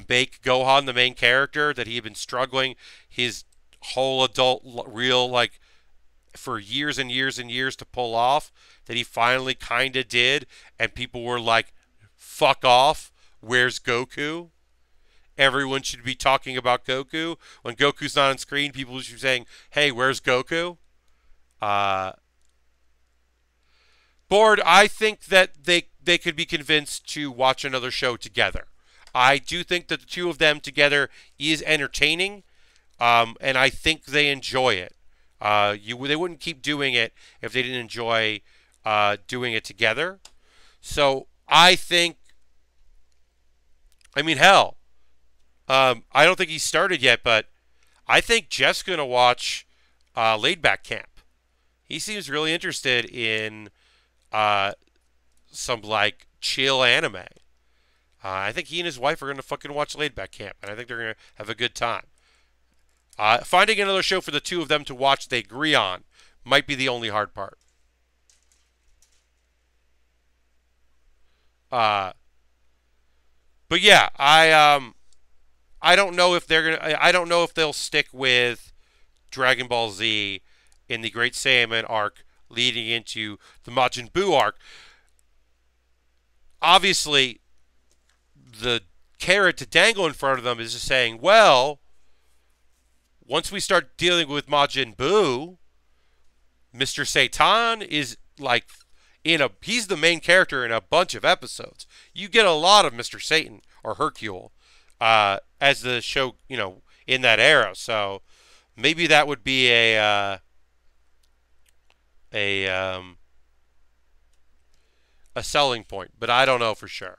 A: make Gohan the main character that he had been struggling his whole adult real like for years and years and years to pull off, that he finally kind of did, and people were like, fuck off, where's Goku? Everyone should be talking about Goku. When Goku's not on screen, people should be saying, hey, where's Goku? Board, I think that they could be convinced to watch another show together. I do think that the two of them together is entertaining, and I think they enjoy it. They wouldn't keep doing it if they didn't enjoy doing it together. So I think, I mean, hell, I don't think he's started yet, but I think Jeff's going to watch Laid Back Camp. He seems really interested in some, like, chill anime. I think he and his wife are going to fucking watch Laid Back Camp, and I think they're going to have a good time. Finding another show for the two of them to watch they agree on might be the only hard part. But yeah, I don't know if they're gonna. I don't know if they'll stick with Dragon Ball Z in the Great Saiyaman arc leading into the Majin Buu arc. Obviously, the carrot to dangle in front of them is just saying, well, once we start dealing with Majin Buu, Mr. Satan is like he's the main character in a bunch of episodes. You get a lot of Mr. Satan or Hercule as the show, in that era. So maybe that would be a selling point, but I don't know for sure.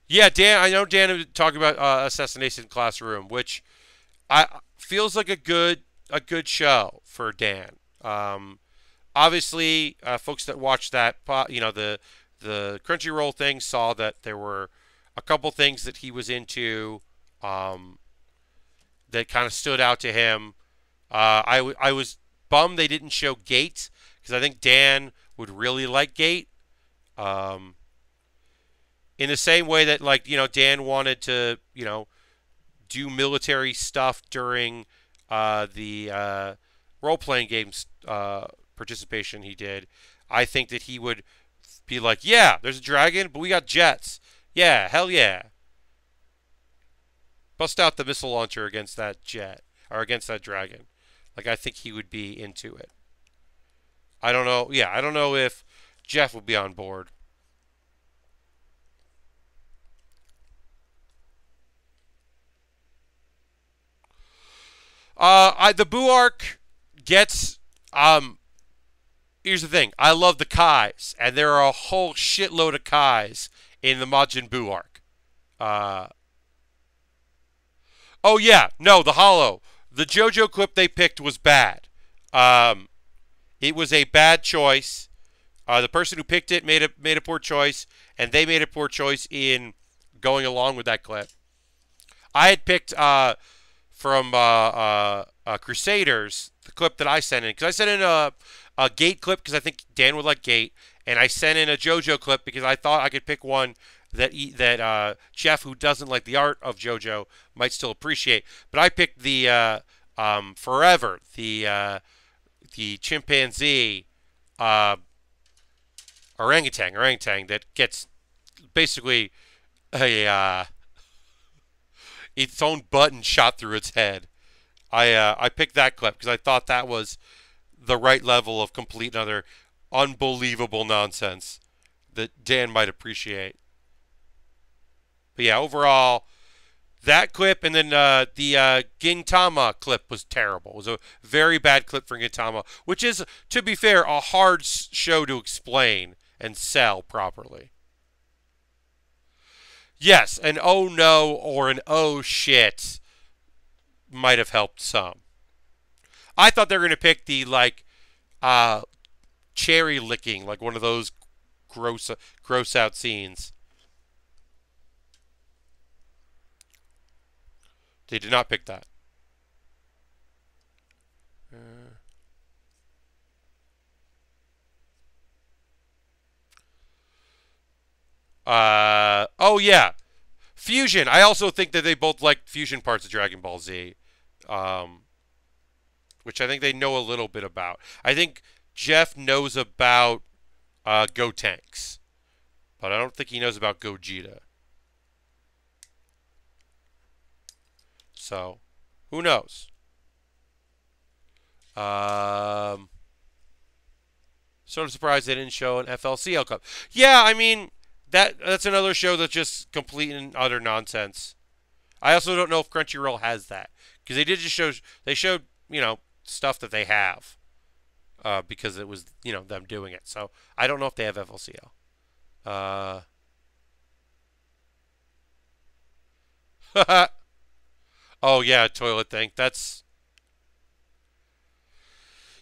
A: Yeah, Dan. I know Dan talking about Assassination Classroom, which feels like a good show for Dan. Obviously, folks that watch that, the Crunchyroll thing saw that there were a couple things that he was into that kind of stood out to him. I was bummed they didn't show Gate because I think Dan would really like Gate. In the same way that, like, Dan wanted to, do military stuff during the role-playing games participation he did. I think that he would be like, yeah, there's a dragon, but we got jets. Yeah, hell yeah. Bust out the missile launcher against that jet, or against that dragon. Like, I think he would be into it. I don't know. Yeah, I don't know if Jeff would be on board. The Boo arc gets here's the thing. I love the Kais, and there are a whole shitload of Kais in the Majin Buu arc. Oh yeah, no, the Hollow. The JoJo clip they picked was bad. It was a bad choice. The person who picked it made a poor choice, and they made a poor choice in going along with that clip. I had picked from Crusaders the clip that I sent in, because I sent in a Gate clip because I think Dan would like Gate, and I sent in a JoJo clip because I thought I could pick one that Jeff, who doesn't like the art of JoJo, might still appreciate. But I picked the Forever, the chimpanzee orangutan that gets basically a its own button shot through its head. I picked that clip because I thought that was the right level of complete and utter unbelievable nonsense that Dan might appreciate. But yeah, overall, that clip and then the Gintama clip was terrible. It was a very bad clip for Gintama, which is, to be fair, a hard show to explain and sell properly. Yes, an oh no or an oh shit might have helped some. I thought they were going to pick the, like, cherry licking, like one of those gross out scenes. They did not pick that. Oh yeah, Fusion. I also think that they both like Fusion parts of Dragon Ball Z, which I think they know a little bit about. I think Jeff knows about Gotenks, but I don't think he knows about Gogeta. So, who knows? Sort of surprised they didn't show an FLCL Cup. Yeah, I mean, that's another show that's just complete and utter nonsense. I also don't know if Crunchyroll has that, because they did just showed stuff that they have, because it was them doing it. So I don't know if they have FLCL. Oh yeah, toilet thing.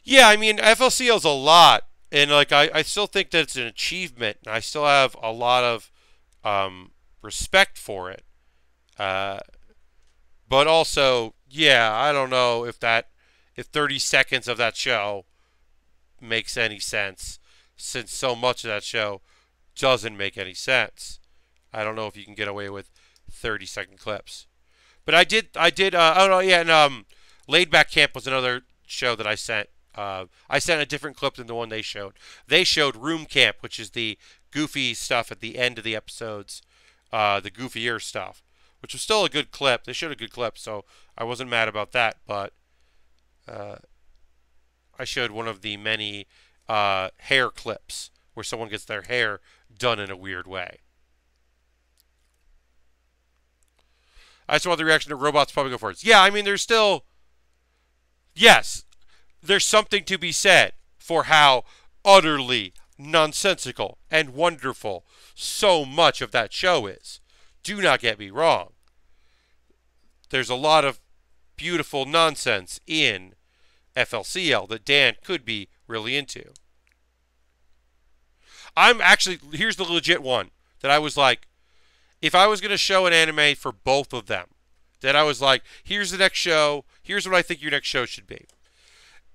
A: Yeah. I mean, FLCL is a lot, and like I still think that it's an achievement, and I still have a lot of respect for it. But also, yeah, I don't know if 30 seconds of that show makes any sense, since so much of that show doesn't make any sense. I don't know if you can get away with 30-second clips. But I did. Oh no, yeah. And Laid Back Camp was another show that I sent. I sent a different clip than the one they showed. They showed Room Camp, which is the goofy stuff at the end of the episodes, the goofier stuff, which was still a good clip. They showed a good clip, so I wasn't mad about that. But I showed one of the many hair clips where someone gets their hair done in a weird way. I just want the reaction to robots pumping up forwards. Yeah, I mean, there's still... Yes, there's something to be said for how utterly nonsensical and wonderful so much of that show is. Do not get me wrong. There's a lot of beautiful nonsense in FLCL that Dan could be really into. I'm actually, here's the legit one that I was like, if I was going to show an anime for both of them, that I was like, here's the next show, here's what I think your next show should be.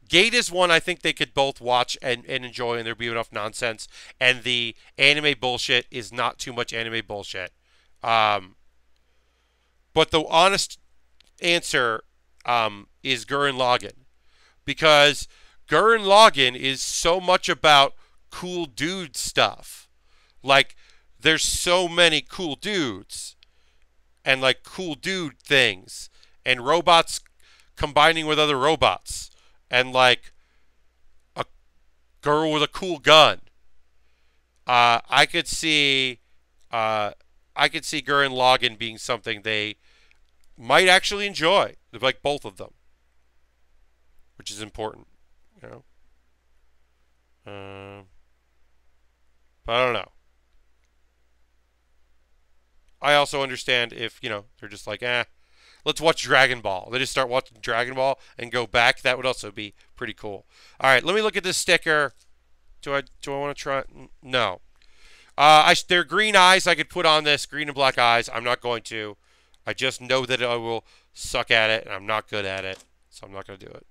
A: Gate is one I think they could both watch and enjoy, and there'd be enough nonsense. And the anime bullshit is not too much anime bullshit. But the honest answer is Gurren Lagann. Because Gurren Lagann is so much about cool dude stuff. Like, there's so many cool dudes. And, like, cool dude things. And robots combining with other robots. And, like, a girl with a cool gun. I could see Gurren Lagann being something they might actually enjoy, like both of them, which is important, you know. But I don't know. I also understand if, you know, they're just like, let's watch Dragon Ball. They just start watching Dragon Ball and go back. That would also be pretty cool. All right, let me look at this sticker. Do I want to try? No. They're green eyes I could put on this, green and black eyes. I'm not going to. I just know that I will suck at it, and I'm not good at it, so I'm not going to do it.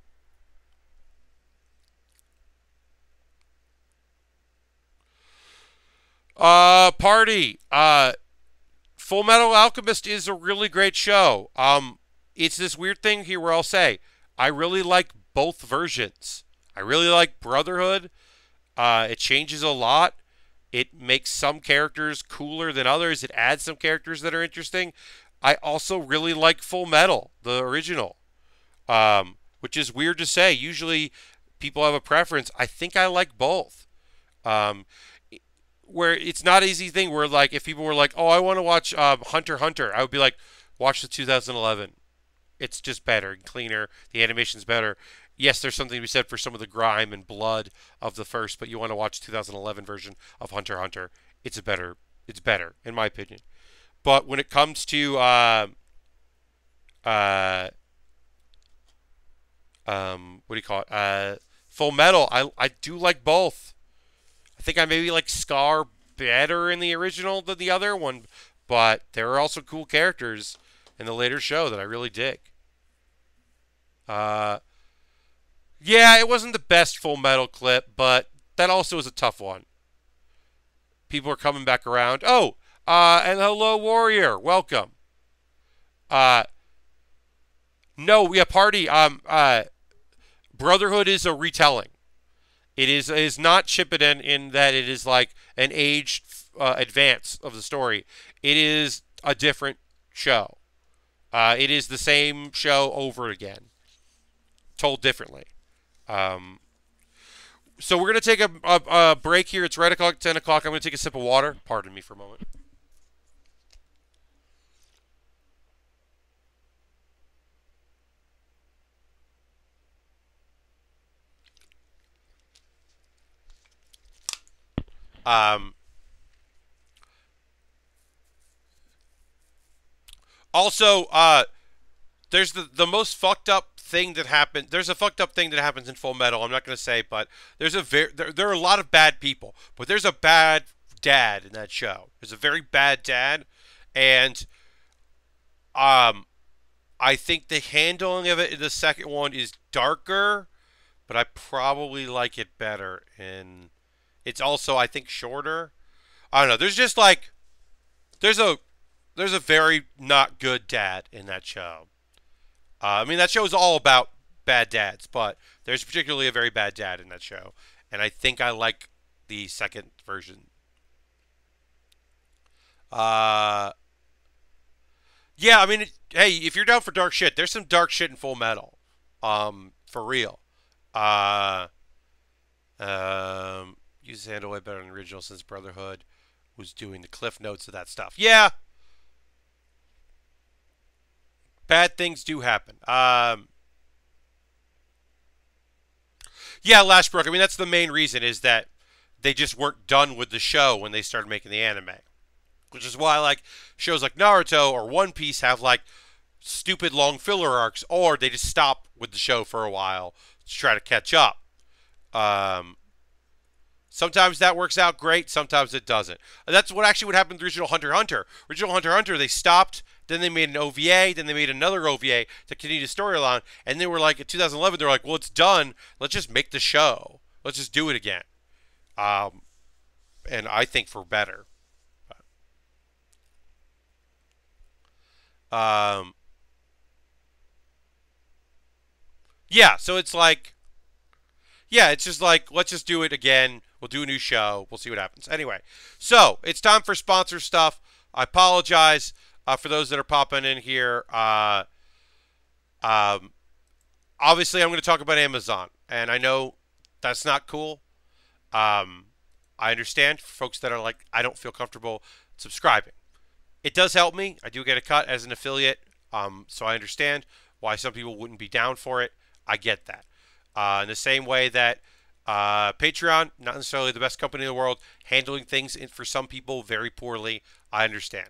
A: Party. Full Metal Alchemist is a really great show. It's this weird thing here where I'll say, I really like both versions. I really like Brotherhood. It changes a lot. It makes some characters cooler than others. It adds some characters that are interesting. I also really like Full Metal, the original, which is weird to say. Usually people have a preference. I think I like both. Where it's not an easy thing where, like, if people were like, oh, I want to watch Hunter x Hunter, I would be like, watch the 2011. It's just better and cleaner. The animation's better. Yes, there's something to be said for some of the grime and blood of the first, but you want to watch 2011 version of Hunter x Hunter. It's better, in my opinion. But when it comes to what do you call it? Full Metal, I do like both. I think I maybe like Scar better in the original than the other one, but there are also cool characters in the later show that I really dig. Yeah, it wasn't the best Full Metal clip, but that also is a tough one. People are coming back around. Oh, and hello, Warrior. Welcome. No, we have party. Brotherhood is a retelling. It is not Shippuden in that it is like an aged advance of the story. It is a different show. It is the same show over again, told differently. So we're going to take a break here. It's right o'clock, 10 o'clock. I'm going to take a sip of water. Pardon me for a moment. Also, there's the most fucked up thing that happened. There's a fucked up thing that happens in Full Metal. I'm not going to say, but there's there are a lot of bad people, but there's a bad dad in that show. There's a very bad dad, and I think the handling of it in the second one is darker, but I probably like it better. And it's also, I think, shorter. I don't know. There's just like there's a very not good dad in that show. I mean, that show is all about bad dads, but there's particularly a very bad dad in that show, and I think I like the second version. Yeah, I mean, hey, if you're down for dark shit, there's some dark shit in Full Metal, for real. Uh, Uses handle way better than the original since Brotherhood was doing the cliff notes of that stuff. Yeah, bad things do happen. Yeah, Lashbrook. I mean, that's the main reason is that they just weren't done with the show when they started making the anime. Which is why, like, shows like Naruto or One Piece have, like, stupid long filler arcs, or they just stop with the show for a while to try to catch up. Sometimes that works out great, sometimes it doesn't. That's what happened with original Hunter x Hunter. Original Hunter x Hunter, they stopped, then they made an OVA, then they made another OVA to continue the storyline, and they were like, in 2011, they're like, well, it's done. Let's just make the show. Let's just do it again. Um, and I think for better. Um, yeah, so it's like, yeah, it's just like, let's just do it again. We'll do a new show. We'll see what happens. Anyway, so it's time for sponsor stuff. I apologize for those that are popping in here. Um, Obviously, I'm going to talk about Amazon, and I know that's not cool. Um, I understand for folks that are like, I don't feel comfortable subscribing. It does help me. I do get a cut as an affiliate, so I understand why some people wouldn't be down for it. I get that. In the same way that Patreon, not necessarily the best company in the world, handling things for some people very poorly. I understand.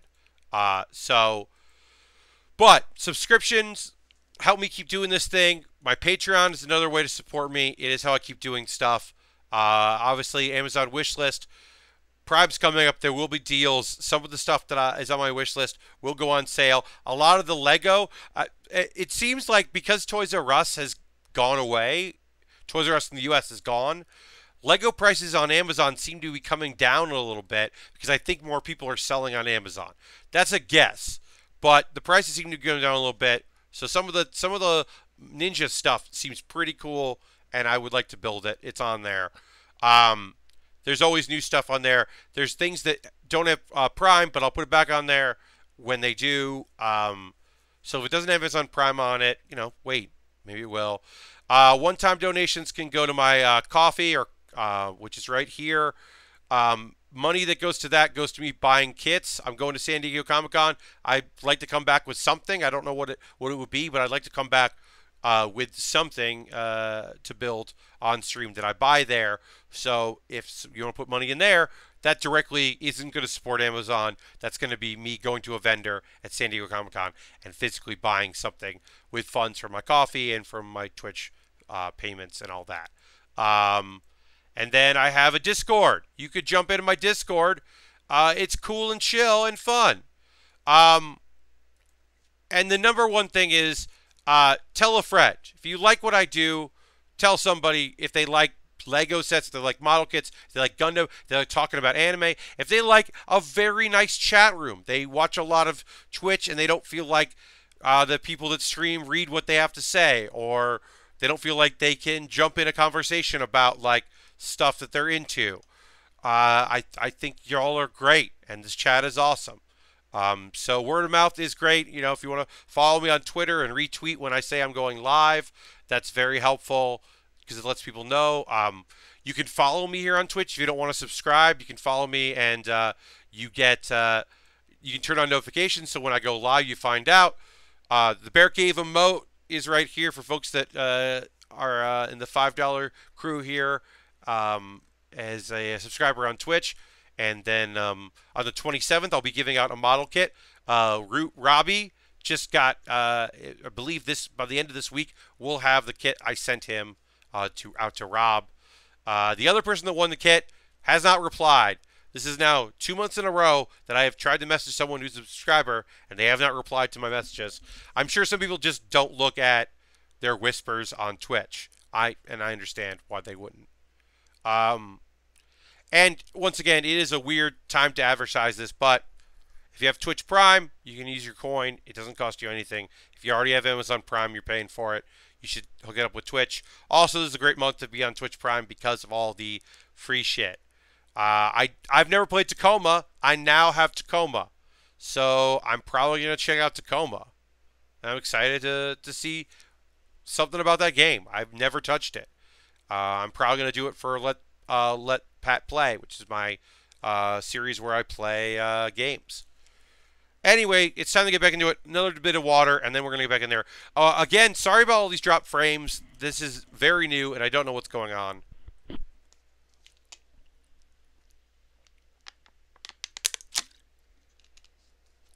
A: So, but subscriptions help me keep doing this thing. My Patreon is another way to support me. It is how I keep doing stuff. Obviously, Amazon wish list. Prime's coming up. There will be deals. Some of the stuff that is on my wish list will go on sale. A lot of the Lego, it seems like because Toys R Us has gone away, Toys R Us in the U.S. is gone. Lego prices on Amazon seem to be coming down a little bit because I think more people are selling on Amazon. That's a guess, but the prices seem to be going down a little bit. So some of the Ninja stuff seems pretty cool, and I would like to build it. It's on there. Um, there's always new stuff on there. There's things that don't have Prime, but I'll put it back on there when they do. So if it doesn't have Amazon Prime on it, wait, maybe it will. One-time donations can go to my coffee, or which is right here. Money that goes to that goes to me buying kits. I'm going to San Diego Comic-Con. I'd like to come back with something. I don't know what it would be, but I'd like to come back with something to build on stream that I buy there. So if you want to put money in there, that directly isn't going to support Amazon. That's going to be me going to a vendor at San Diego Comic-Con and physically buying something with funds from my coffee and from my Twitch payments and all that. And then I have a Discord. You could jump into my Discord. It's cool and chill and fun. And the number one thing is tell a friend. If you like what I do, tell somebody. If they like Lego sets, if they like model kits, if they like Gundam, if they like talking about anime, if they like a very nice chat room, they watch a lot of Twitch and they don't feel like the people that stream read what they have to say, or they don't feel like they can jump in a conversation about like stuff that they're into. I think y'all are great, and this chat is awesome. So word of mouth is great. If you want to follow me on Twitter and retweet when I say I'm going live, that's very helpful because it lets people know. You can follow me here on Twitch if you don't want to subscribe. You can follow me, and you can turn on notifications so when I go live, you find out. The Bear Cave emote is right here for folks that are in the $5 crew here. As a subscriber on Twitch. And then on the 27th, I'll be giving out a model kit. Robbie just got, I believe by the end of this week, we'll have the kit I sent him out to Rob. The other person that won the kit has not replied. This is now 2 months in a row that I have tried to message someone who's a subscriber, and they have not replied to my messages. I'm sure some people just don't look at their whispers on Twitch. I understand why they wouldn't. And once again, it is a weird time to advertise this, but if you have Twitch Prime, you can use your coin. It doesn't cost you anything. If you already have Amazon Prime, you're paying for it. You should hook it up with Twitch. Also, this is a great month to be on Twitch Prime because of all the free shit. I've never played Tacoma. I now have Tacoma. So I'm probably going to check out Tacoma. I'm excited to see something about that game. I've never touched it. I'm probably going to do it for Let Pat Play, which is my series where I play games. Anyway, it's time to get back into it. Another bit of water, and then we're going to get back in there. Again, sorry about all these drop frames. This is very new, and I don't know what's going on.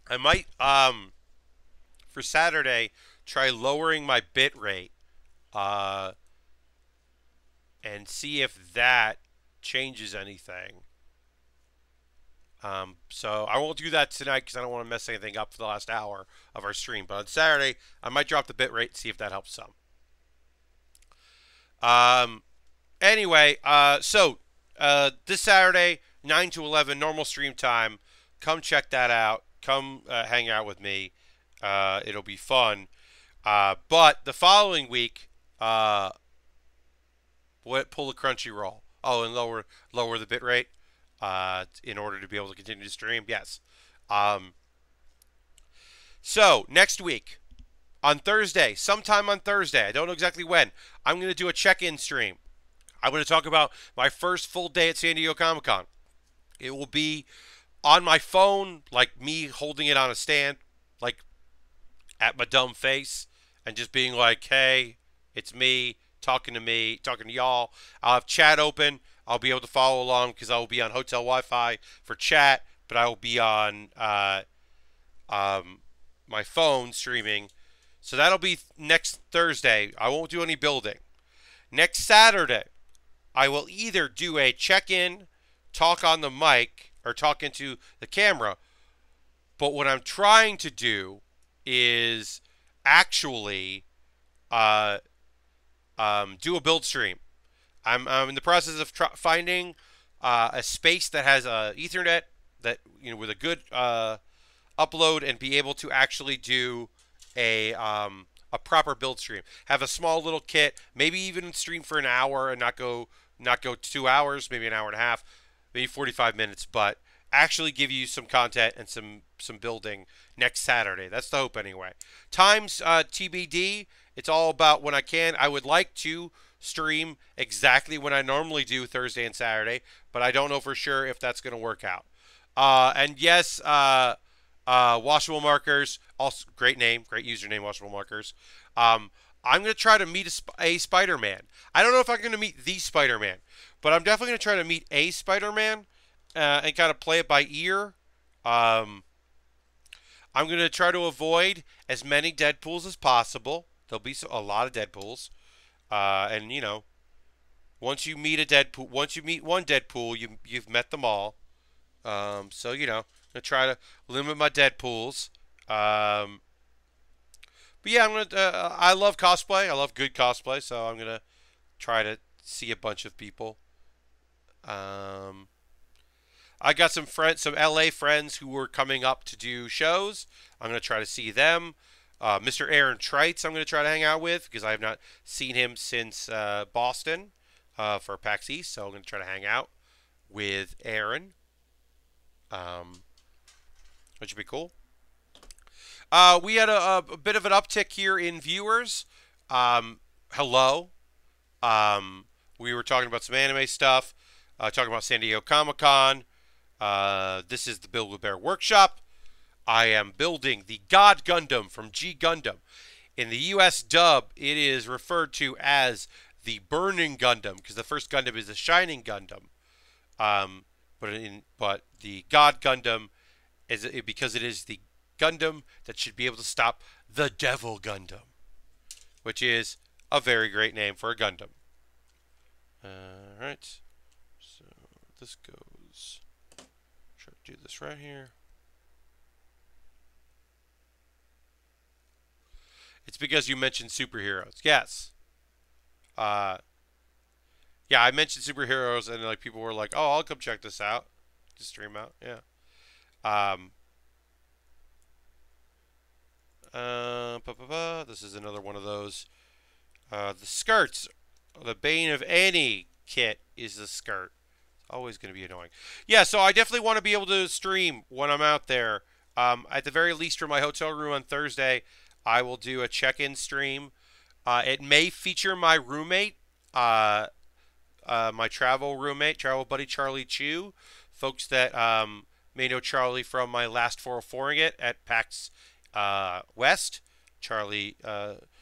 A: I might, for Saturday, try lowering my bit rate and see if that changes anything. So I won't do that tonight because I don't want to mess anything up for the last hour of our stream. But on Saturday, I might drop the bitrate and see if that helps some. Anyway, this Saturday, 9 to 11, normal stream time. Come check that out. Come hang out with me. It'll be fun. But the following week, pull the Crunchyroll. Oh, and lower the bitrate in order to be able to continue to stream. Yes. So next week on Thursday, sometime on Thursday, I don't know exactly when, I'm going to do a check-in stream. I'm going to talk about my first full day at San Diego Comic-Con. It will be on my phone, like me holding it on a stand, like at my dumb face, and just being like, hey, it's me, talking to y'all. I'll have chat open. I'll be able to follow along because I will be on hotel Wi-Fi for chat, but I will be on my phone streaming. So that'll be next Thursday. I won't do any building. Next Saturday, I will either do a check-in, talk on the mic, or talk into the camera. But what I'm trying to do is actually do a build stream. I'm in the process of finding a space that has Ethernet that with a good upload and be able to actually do a proper build stream. Have a small little kit, maybe even stream for an hour and not go 2 hours, maybe an hour and a half, maybe 45 minutes, but actually give you some content and some building next Saturday. That's the hope anyway. Times TBD. It's all about when I can. I would like to stream exactly when I normally do Thursday and Saturday, but I don't know for sure if that's going to work out. And yes, Washable Markers, also great name, great username, Washable Markers. I'm going to try to meet a Spider-Man. I don't know if I'm going to meet the Spider-Man, but I'm definitely going to try to meet a Spider-Man and kind of play it by ear. I'm going to try to avoid as many Deadpools as possible. There'll be a lot of Deadpools. And, once you meet one Deadpool, you've met them all. So, I'm going to try to limit my Deadpools. But yeah, I love cosplay. I love good cosplay, so I'm gonna try to see a bunch of people. I got some LA friends who were coming up to do shows. I'm gonna try to see them. Mr. Aaron Trites, I'm gonna try to hang out with because I have not seen him since Boston for PAX East. So I'm gonna try to hang out with Aaron, which would be cool. We had a bit of an uptick here in viewers. Hello. We were talking about some anime stuff, talking about San Diego Comic-Con. This is the build with Baer Workshop. I am building the God Gundam from G Gundam. In the US dub, it is referred to as the Burning Gundam because the first Gundam is the Shining Gundam. But the God Gundam is because it is the Gundam that should be able to stop the Devil Gundam, which is a very great name for a Gundam. Alright, so this goes, try to do this right here. It's because you mentioned superheroes. Yes. Yeah, I mentioned superheroes and like people were like, oh, I'll come check this out. Just stream out, yeah. This is another one of those. The skirts. The bane of any kit is the skirt. It's always going to be annoying. Yeah, so I definitely want to be able to stream when I'm out there. At the very least, from my hotel room on Thursday, I will do a check-in stream. It may feature my roommate, my travel buddy Charlie Chu. Folks that may know Charlie from my last 404ing it at PAX West. Charlie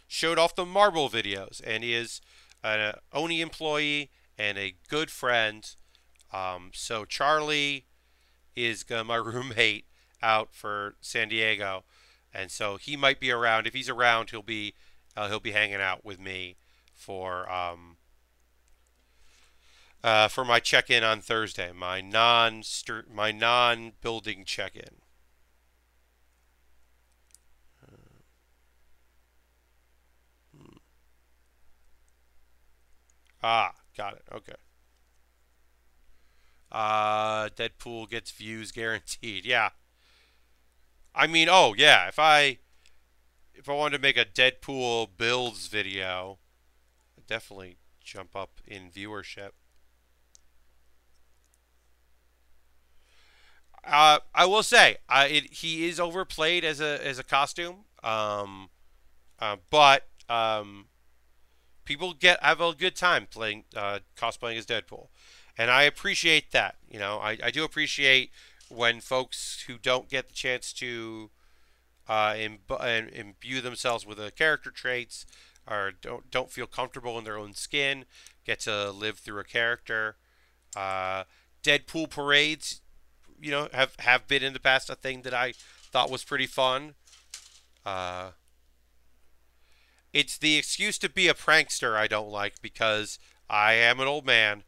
A: showed off the Marvel videos, and he is an Oni employee and a good friend. So Charlie is my roommate out for San Diego, and so he might be around. If he's around, he'll be hanging out with me for for my check-in on Thursday, my non-building check-in. Ah, got it. Okay. Deadpool gets views guaranteed. Yeah. I mean, oh yeah. If I wanted to make a Deadpool builds video, I'd definitely jump up in viewership. I will say, he is overplayed as a costume. But people have a good time playing cosplaying as Deadpool, and I appreciate that. You know, I do appreciate when folks who don't get the chance to imbue themselves with the character traits or don't feel comfortable in their own skin get to live through a character. Uh, Deadpool parades, have been in the past a thing that I thought was pretty fun. Uh, it's the excuse to be a prankster I don't like because I am an old man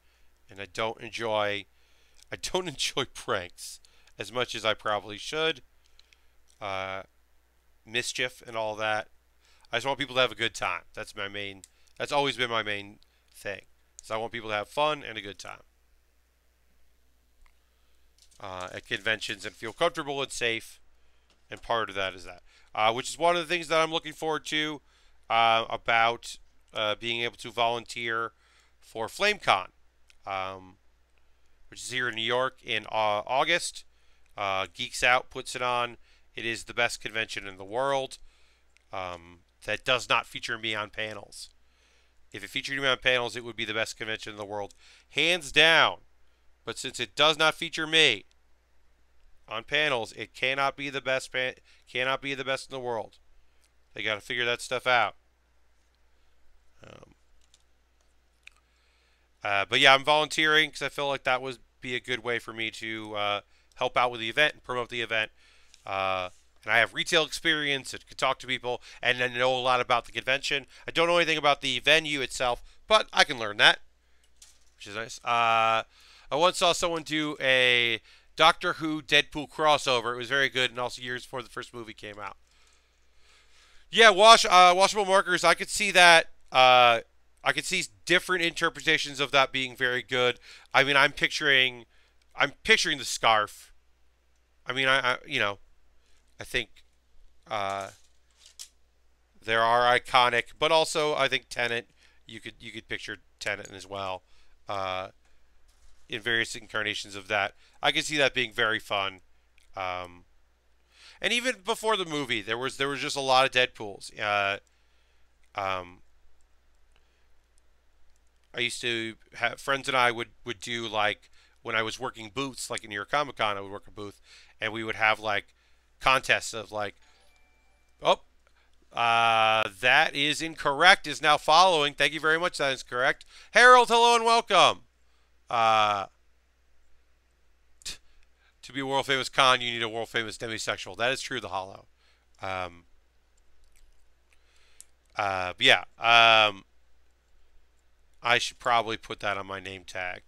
A: and I don't enjoy pranks as much as I probably should. Uh, Mischief and all that. I just want people to have a good time. That's always been my main thing. So I want people to have fun and a good time at conventions and feel comfortable and safe. And part of that is that, which is one of the things that I'm looking forward to about being able to volunteer for FlameCon, which is here in New York in August. Geeks Out puts it on. It is the best convention in the world that does not feature me on panels. If it featured me on panels, it would be the best convention in the world, hands down. But since it does not feature me on panels, it cannot be the best. Cannot be the best in the world. They got to figure that stuff out. But yeah, I'm volunteering because I feel like that would be a good way for me to help out with the event and promote the event. And I have retail experience and can talk to people and I know a lot about the convention. I don't know anything about the venue itself, but I can learn that, which is nice. I once saw someone do a Doctor Who Deadpool crossover. It was very good, and also years before the first movie came out. Yeah, washable markers. I could see that. I could see different interpretations of that being very good. I mean, I'm picturing the scarf. I mean, I think uh, there are iconic, but also I think Tenet. You could picture Tenet as well, in various incarnations of that. I could see that being very fun. Um, and even before the movie, there was just a lot of Deadpools. Um, I used to have friends and I would do like when I was working booths, like in New York Comic Con, I would work a booth, and we would have like contests of like, oh, that is incorrect. Is now following. Thank you very much. That is correct. Harold, hello and welcome. Uh, to be a world famous con, you need a world famous demisexual. That is true. The Hollow. Um, but yeah. I should probably put that on my name tag.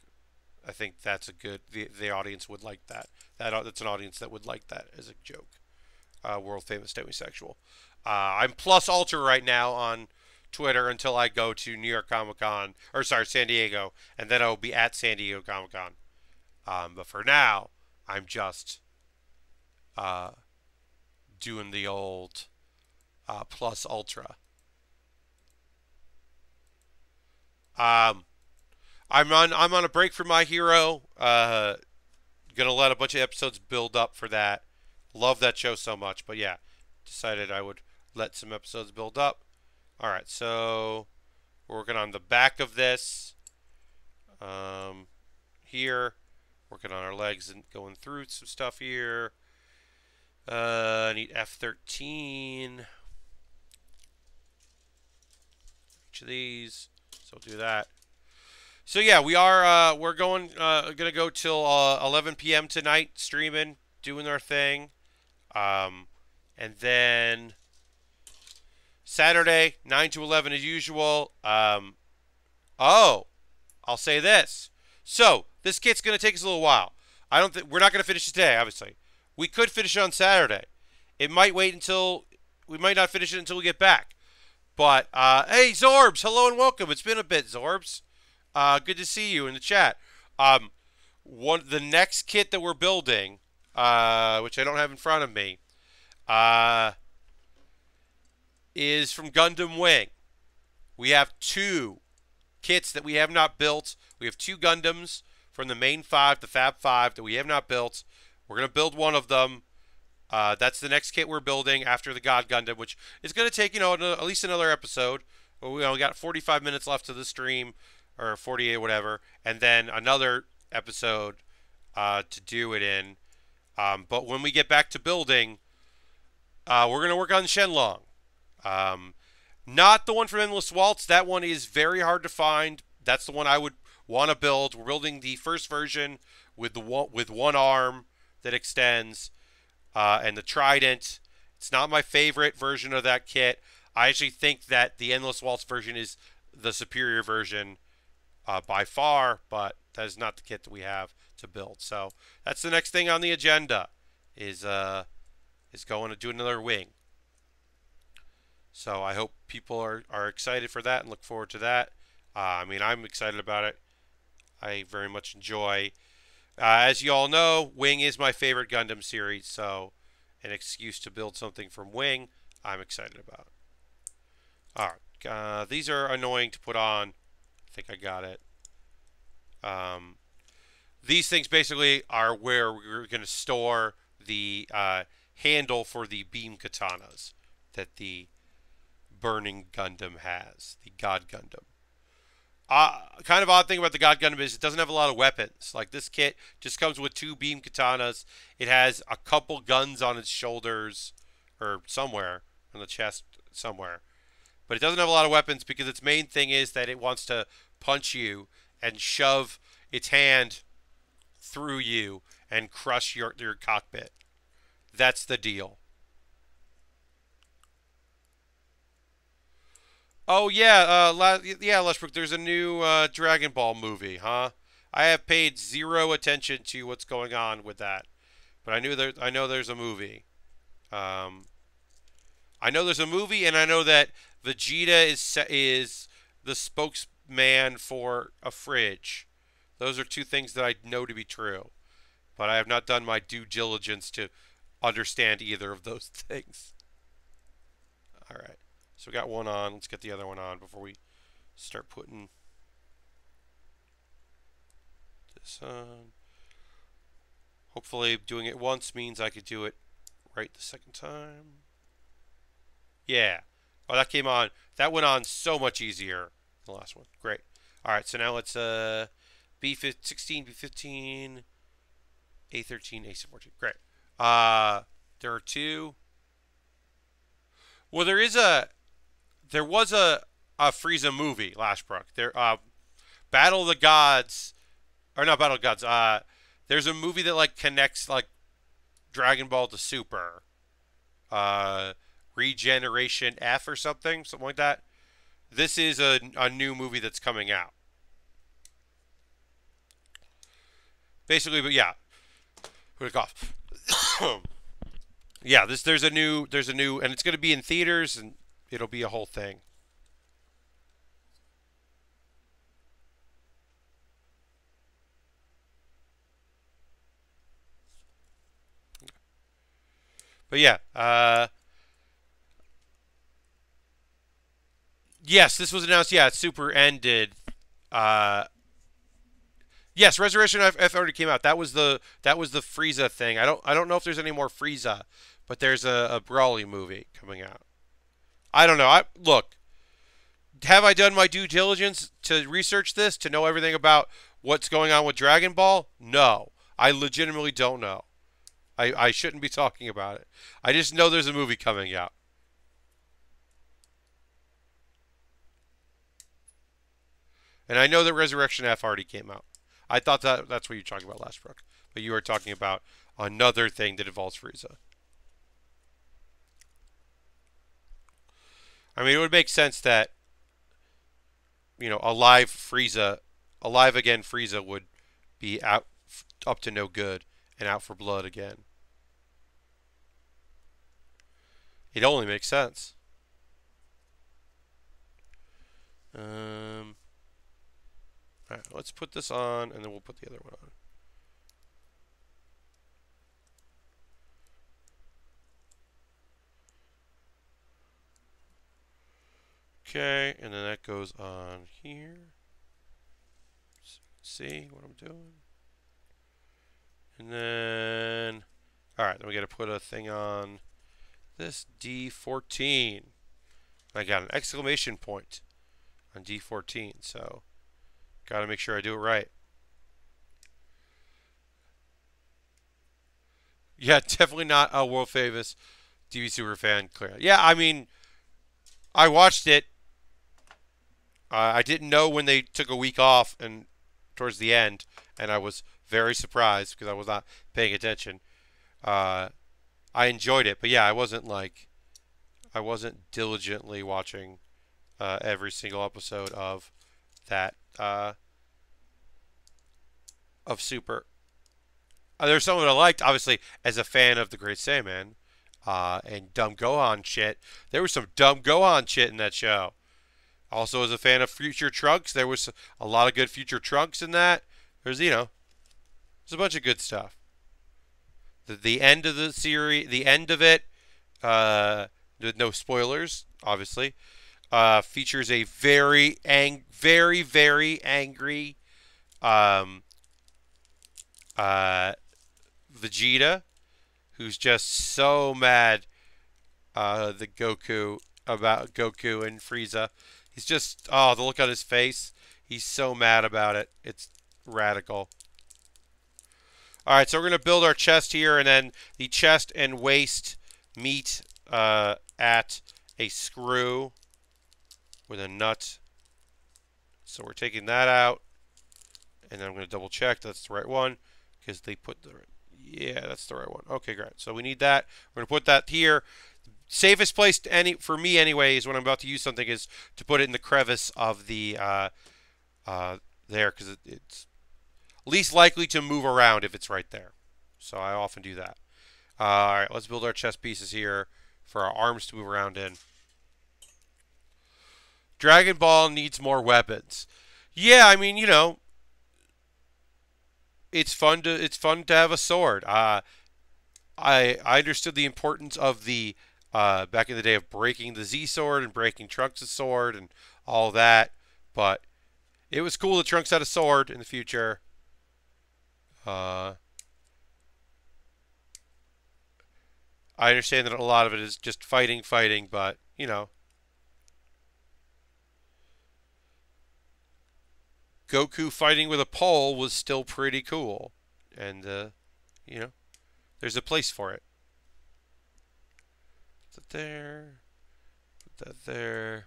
A: I think that's a good. The audience would like that. That's an audience that would like that as a joke. World famous demisexual. I'm plus ultra right now on Twitter until I go to New York Comic Con, or sorry, San Diego, and then I'll be at San Diego Comic Con. But for now, I'm just uh, doing the old plus ultra. Um, I'm on a break from My Hero. Gonna let a bunch of episodes build up for that. Love that show so much, but yeah, decided I would let some episodes build up. All right, so we're working on the back of this. Here, working on our legs and going through some stuff here. I need F13. Each of these, so we'll do that. So yeah, we're gonna go till 11 p.m. tonight, streaming, doing our thing, and then Saturday 9 to 11 as usual. Oh, I'll say this. So this kit's going to take us a little while. I don't think we're not going to finish it today. Obviously, we could finish it on Saturday. It might wait until we might not finish it until we get back. But hey, Zorbs, hello and welcome. It's been a bit, Zorbs. Good to see you in the chat. The next kit that we're building, which I don't have in front of me, is from Gundam Wing. We have 2 kits that we have not built. We have 2 Gundams from the main 5, the Fab 5, that we have not built. We're going to build one of them. That's the next kit we're building after the God Gundam, which is going to take, at least another episode. We got 45 minutes left of the stream, or 48, whatever, and then another episode to do it in. But when we get back to building, we're going to work on Shenlong. Not the one from Endless Waltz. That one is very hard to find. That's the one I would want to build. We're building the first version with one arm that extends, and the trident. It's not my favorite version of that kit. I actually think that the Endless Waltz version is the superior version by far, but that is not the kit that we have to build. So that's the next thing on the agenda is going to do another wing. So I hope people are excited for that and look forward to that. I'm excited about it. I very much enjoy. As you all know, Wing is my favorite Gundam series, so an excuse to build something from Wing, I'm excited about. Alright, these are annoying to put on. I think I got it. These things basically are where we're going to store the handle for the beam katanas that the Burning Gundam has, the God Gundam. Kind of odd thing about the God Gundam is it doesn't have a lot of weapons. Like this kit just comes with 2 beam katanas. It has a couple guns on its shoulders, or somewhere on the chest somewhere. But it doesn't have a lot of weapons because its main thing is that it wants to punch you and shove its hand through you and crush your cockpit. That's the deal. Oh yeah, Leshbrook, there's a new Dragon Ball movie, huh? I have paid 0 attention to what's going on with that, but I know there's a movie. I know there's a movie, and I know that Vegeta is the spokesman for a fridge. Those are 2 things that I know to be true, but I have not done my due diligence to understand either of those things. All right. So we got one on. Let's get the other one on before we start putting this on. Hopefully doing it once means I could do it right the second time. Yeah. Oh, that came on. That went on so much easier than the last one. Great. All right, so now let's B16, B15, A13, A14. Great. There are 2. Well, there was a Frieza movie, Lashbrook. Battle of the Gods, or not Battle of the Gods. There's a movie that like connects like Dragon Ball to Super, Regeneration F or something like that. This is a new movie that's coming out. Basically, but yeah, quick off. Yeah, there's a new, and it's going to be in theaters, and it'll be a whole thing. But yeah, yes, this was announced. Yeah, Super ended. Yes, Resurrection F already came out. That was the Frieza thing. I don't know if there's any more Frieza, but there's a Brawly movie coming out. I don't know. Look, have I done my due diligence to research this, to know everything about what's going on with Dragon Ball? No. I legitimately don't know. I shouldn't be talking about it. I just know there's a movie coming out. And I know that Resurrection F already came out. I thought that's what you were talking about, Lashbrook. But you were talking about another thing that involves Frieza. I mean, it would make sense that, a live again Frieza would be out up to no good and out for blood again. It only makes sense. Alright, let's put this on, and then we'll put the other one on. Okay, and then that goes on here. So you can see what I'm doing. And then, alright, then we got to put a thing on this D14. I got an exclamation point on D14, so got to make sure I do it right. Yeah, definitely not a world famous TV Super fan. Clear. Yeah, I mean, I watched it. I didn't know when they took a week off and towards the end, and I was very surprised because I was not paying attention. I enjoyed it, but yeah, I wasn't diligently watching every single episode of that of Super. There's some that I liked, obviously, as a fan of the Great Saiyaman and dumb Gohan shit. There was some dumb Gohan shit in that show. Also, as a fan of Future Trunks, there was a lot of good Future Trunks in that. There's a bunch of good stuff. The end of the series, the end of it, with no spoilers, obviously, features a very angry Vegeta, who's just so mad about Goku and Frieza. He's just, the look on his face. He's so mad about it. It's radical. Alright, so we're going to build our chest here, and then the chest and waist meet at a screw with a nut. So we're taking that out, and then I'm going to double check that's the right one, because they put the, yeah, that's the right one. Okay, great. So we need that. We're going to put that here. Safest place for me anyway is when I'm about to use something is to put it in the crevice of the there, because it's least likely to move around if it's right there. So I often do that. All right, let's build our chest pieces here for our arms to move around in. Dragon Ball needs more weapons. Yeah, I mean, it's fun to have a sword. I understood the importance of the back in the day of breaking the Z sword and breaking Trunks' sword and all that, but it was cool that Trunks had a sword in the future. I understand that a lot of it is just fighting, but Goku fighting with a pole was still pretty cool, and there's a place for it. Put that there. Put that there.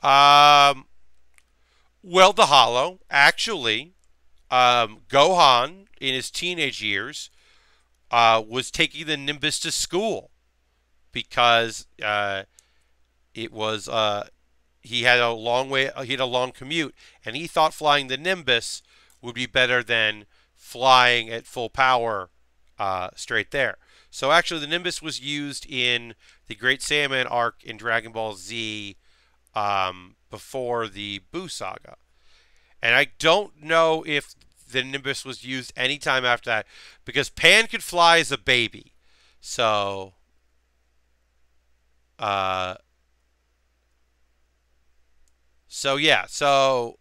A: Well, the Hollow actually, Gohan in his teenage years was taking the Nimbus to school because it was he had a long commute, and he thought flying the Nimbus would be better than flying at full power straight there. So actually, the Nimbus was used in the Great Saiyaman arc in Dragon Ball Z before the Buu Saga. And I don't know if the Nimbus was used any time after that, because Pan could fly as a baby. So yeah, so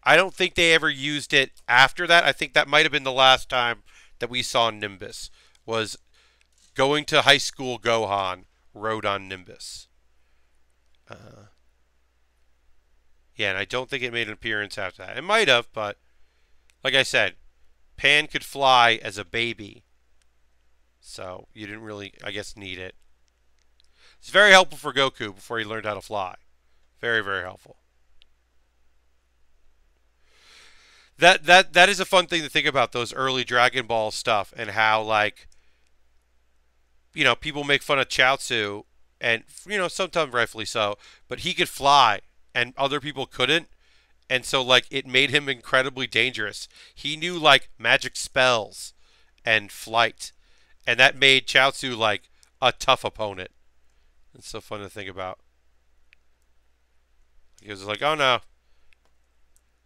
A: I don't think they ever used it after that. I think that might have been the last time that we saw Nimbus, was going to high school Gohan rode on Nimbus. Yeah, and I don't think it made an appearance after that. It might have, but like I said, Pan could fly as a baby, so you didn't really, I guess, need it. It's very helpful for Goku before he learned how to fly. Very, very helpful. That is a fun thing to think about, those early Dragon Ball stuff, and how, like, people make fun of Chaozu, and sometimes rightfully so, but he could fly and other people couldn't, And so, like, it made him incredibly dangerous. He knew, like, magic spells and flight. And that made Chaozu, like, a tough opponent. It's so fun to think about. He was like, oh no.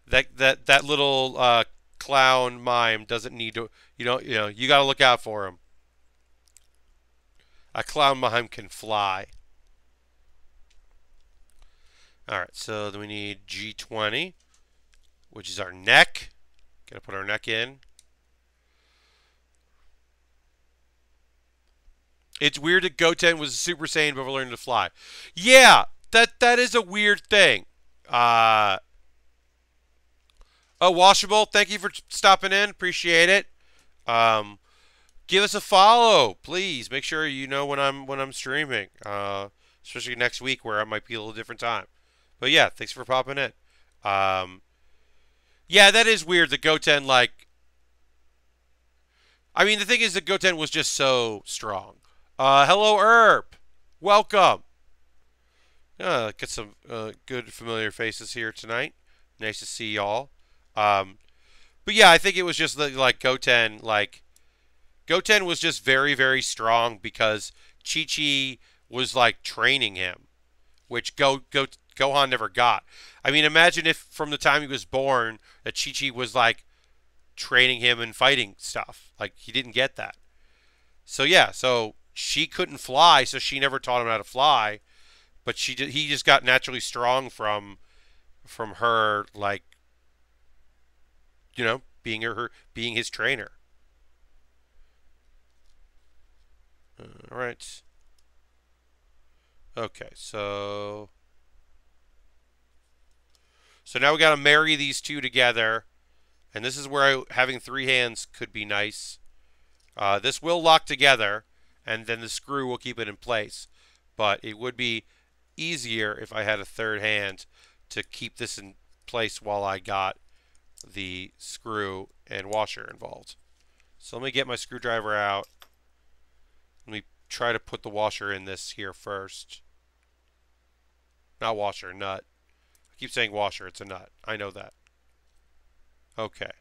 A: That little clown mime doesn't need to, you got to look out for him. A clown mime can fly. Alright, so then we need G20, which is our neck. Gotta put our neck in. It's weird that Goten was a Super Saiyan before learning to fly. Yeah, that is a weird thing. Oh, Washable, thank you for stopping in. Appreciate it. Give us a follow, please. Make sure you know when I'm streaming. Especially next week where it might be a little different time. But yeah, thanks for popping in. Yeah, that is weird that Goten, like... I mean, the thing is that Goten was just so strong. Hello, Herb. Welcome. Get some good familiar faces here tonight. Nice to see y'all. But yeah, I think it was just like Goten, Goten was just very, very strong because Chi-Chi was like training him, which Gohan never got. I mean, imagine if from the time he was born that Chi-Chi was like training him and fighting stuff. Like, he didn't get that. So yeah, so she couldn't fly, so she never taught him how to fly. But he just got naturally strong from her, like, being his trainer. All right. Okay, so now we got to marry these two together, and this is where having three hands could be nice. This will lock together, and then the screw will keep it in place. But it would be easier if I had a third hand to keep this in place while I got the screw and washer involved. So let me get my screwdriver out. Let me try to put the washer in this here first. Not washer, nut. I keep saying washer, it's a nut. I know that. Okay.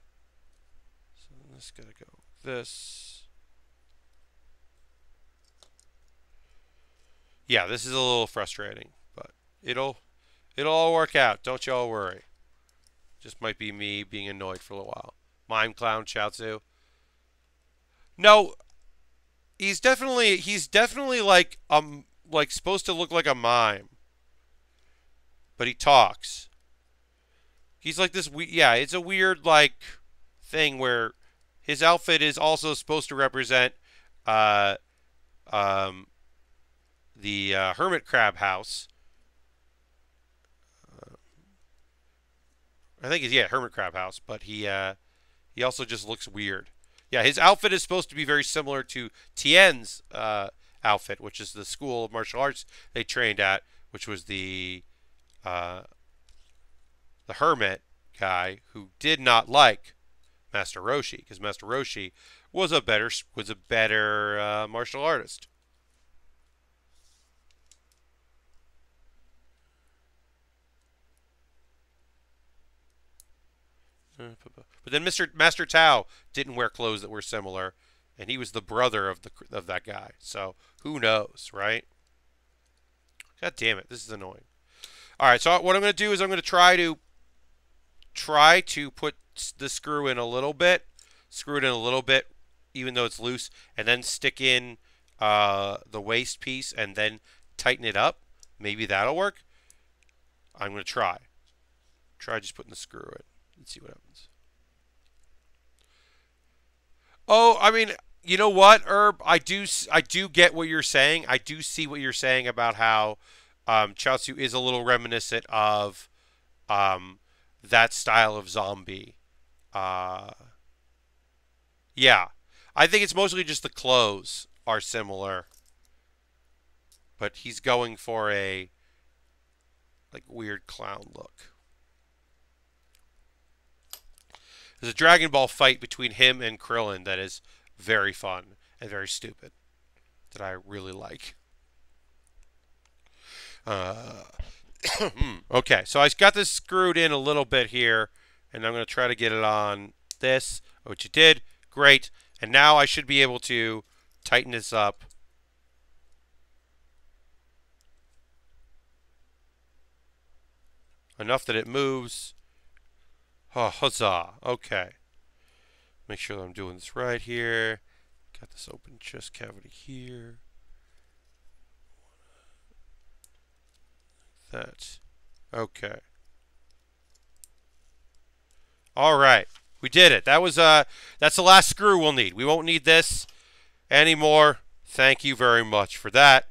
A: So this gotta go like this. Yeah, this is a little frustrating, but it'll all work out. Don't y'all worry. Just might be me being annoyed for a little while. Mime clown Chaozu. No, he's definitely like supposed to look like a mime. But he talks. He's like this yeah, it's a weird like thing where his outfit is also supposed to represent the hermit crab house. I think it's hermit crab house, but he also just looks weird. Yeah, his outfit is supposed to be very similar to Tien's outfit, which is the school of martial arts they trained at, which was the hermit guy who did not like Master Roshi, because Master Roshi was a better martial artist. But then Master Tao didn't wear clothes that were similar, and he was the brother of that guy. So who knows, right? God damn it, this is annoying. All right, so what I'm going to do is I'm going to try to put the screw in a little bit, screw it in a little bit, even though it's loose, and then stick in the waist piece and then tighten it up. Maybe that'll work. I'm going to try. Try just putting the screw in. Let's see what happens. Oh, I mean, you know what, Herb? I do get what you're saying. I do see what you're saying about how Chaozu is a little reminiscent of that style of zombie. Yeah. I think it's mostly just the clothes are similar. But he's going for a like weird clown look. There's a Dragon Ball fight between him and Krillin that is very fun and very stupid that I really like. Okay, so I got this screwed in a little bit here, and I'm going to try to get it on this, which it did. Great. And now I should be able to tighten this up enough that it moves. Oh, huzzah. Okay. Make sure that I'm doing this right here. Got this open chest cavity here. That. Okay. All right. We did it. That's the last screw we'll need. We won't need this anymore. Thank you very much for that.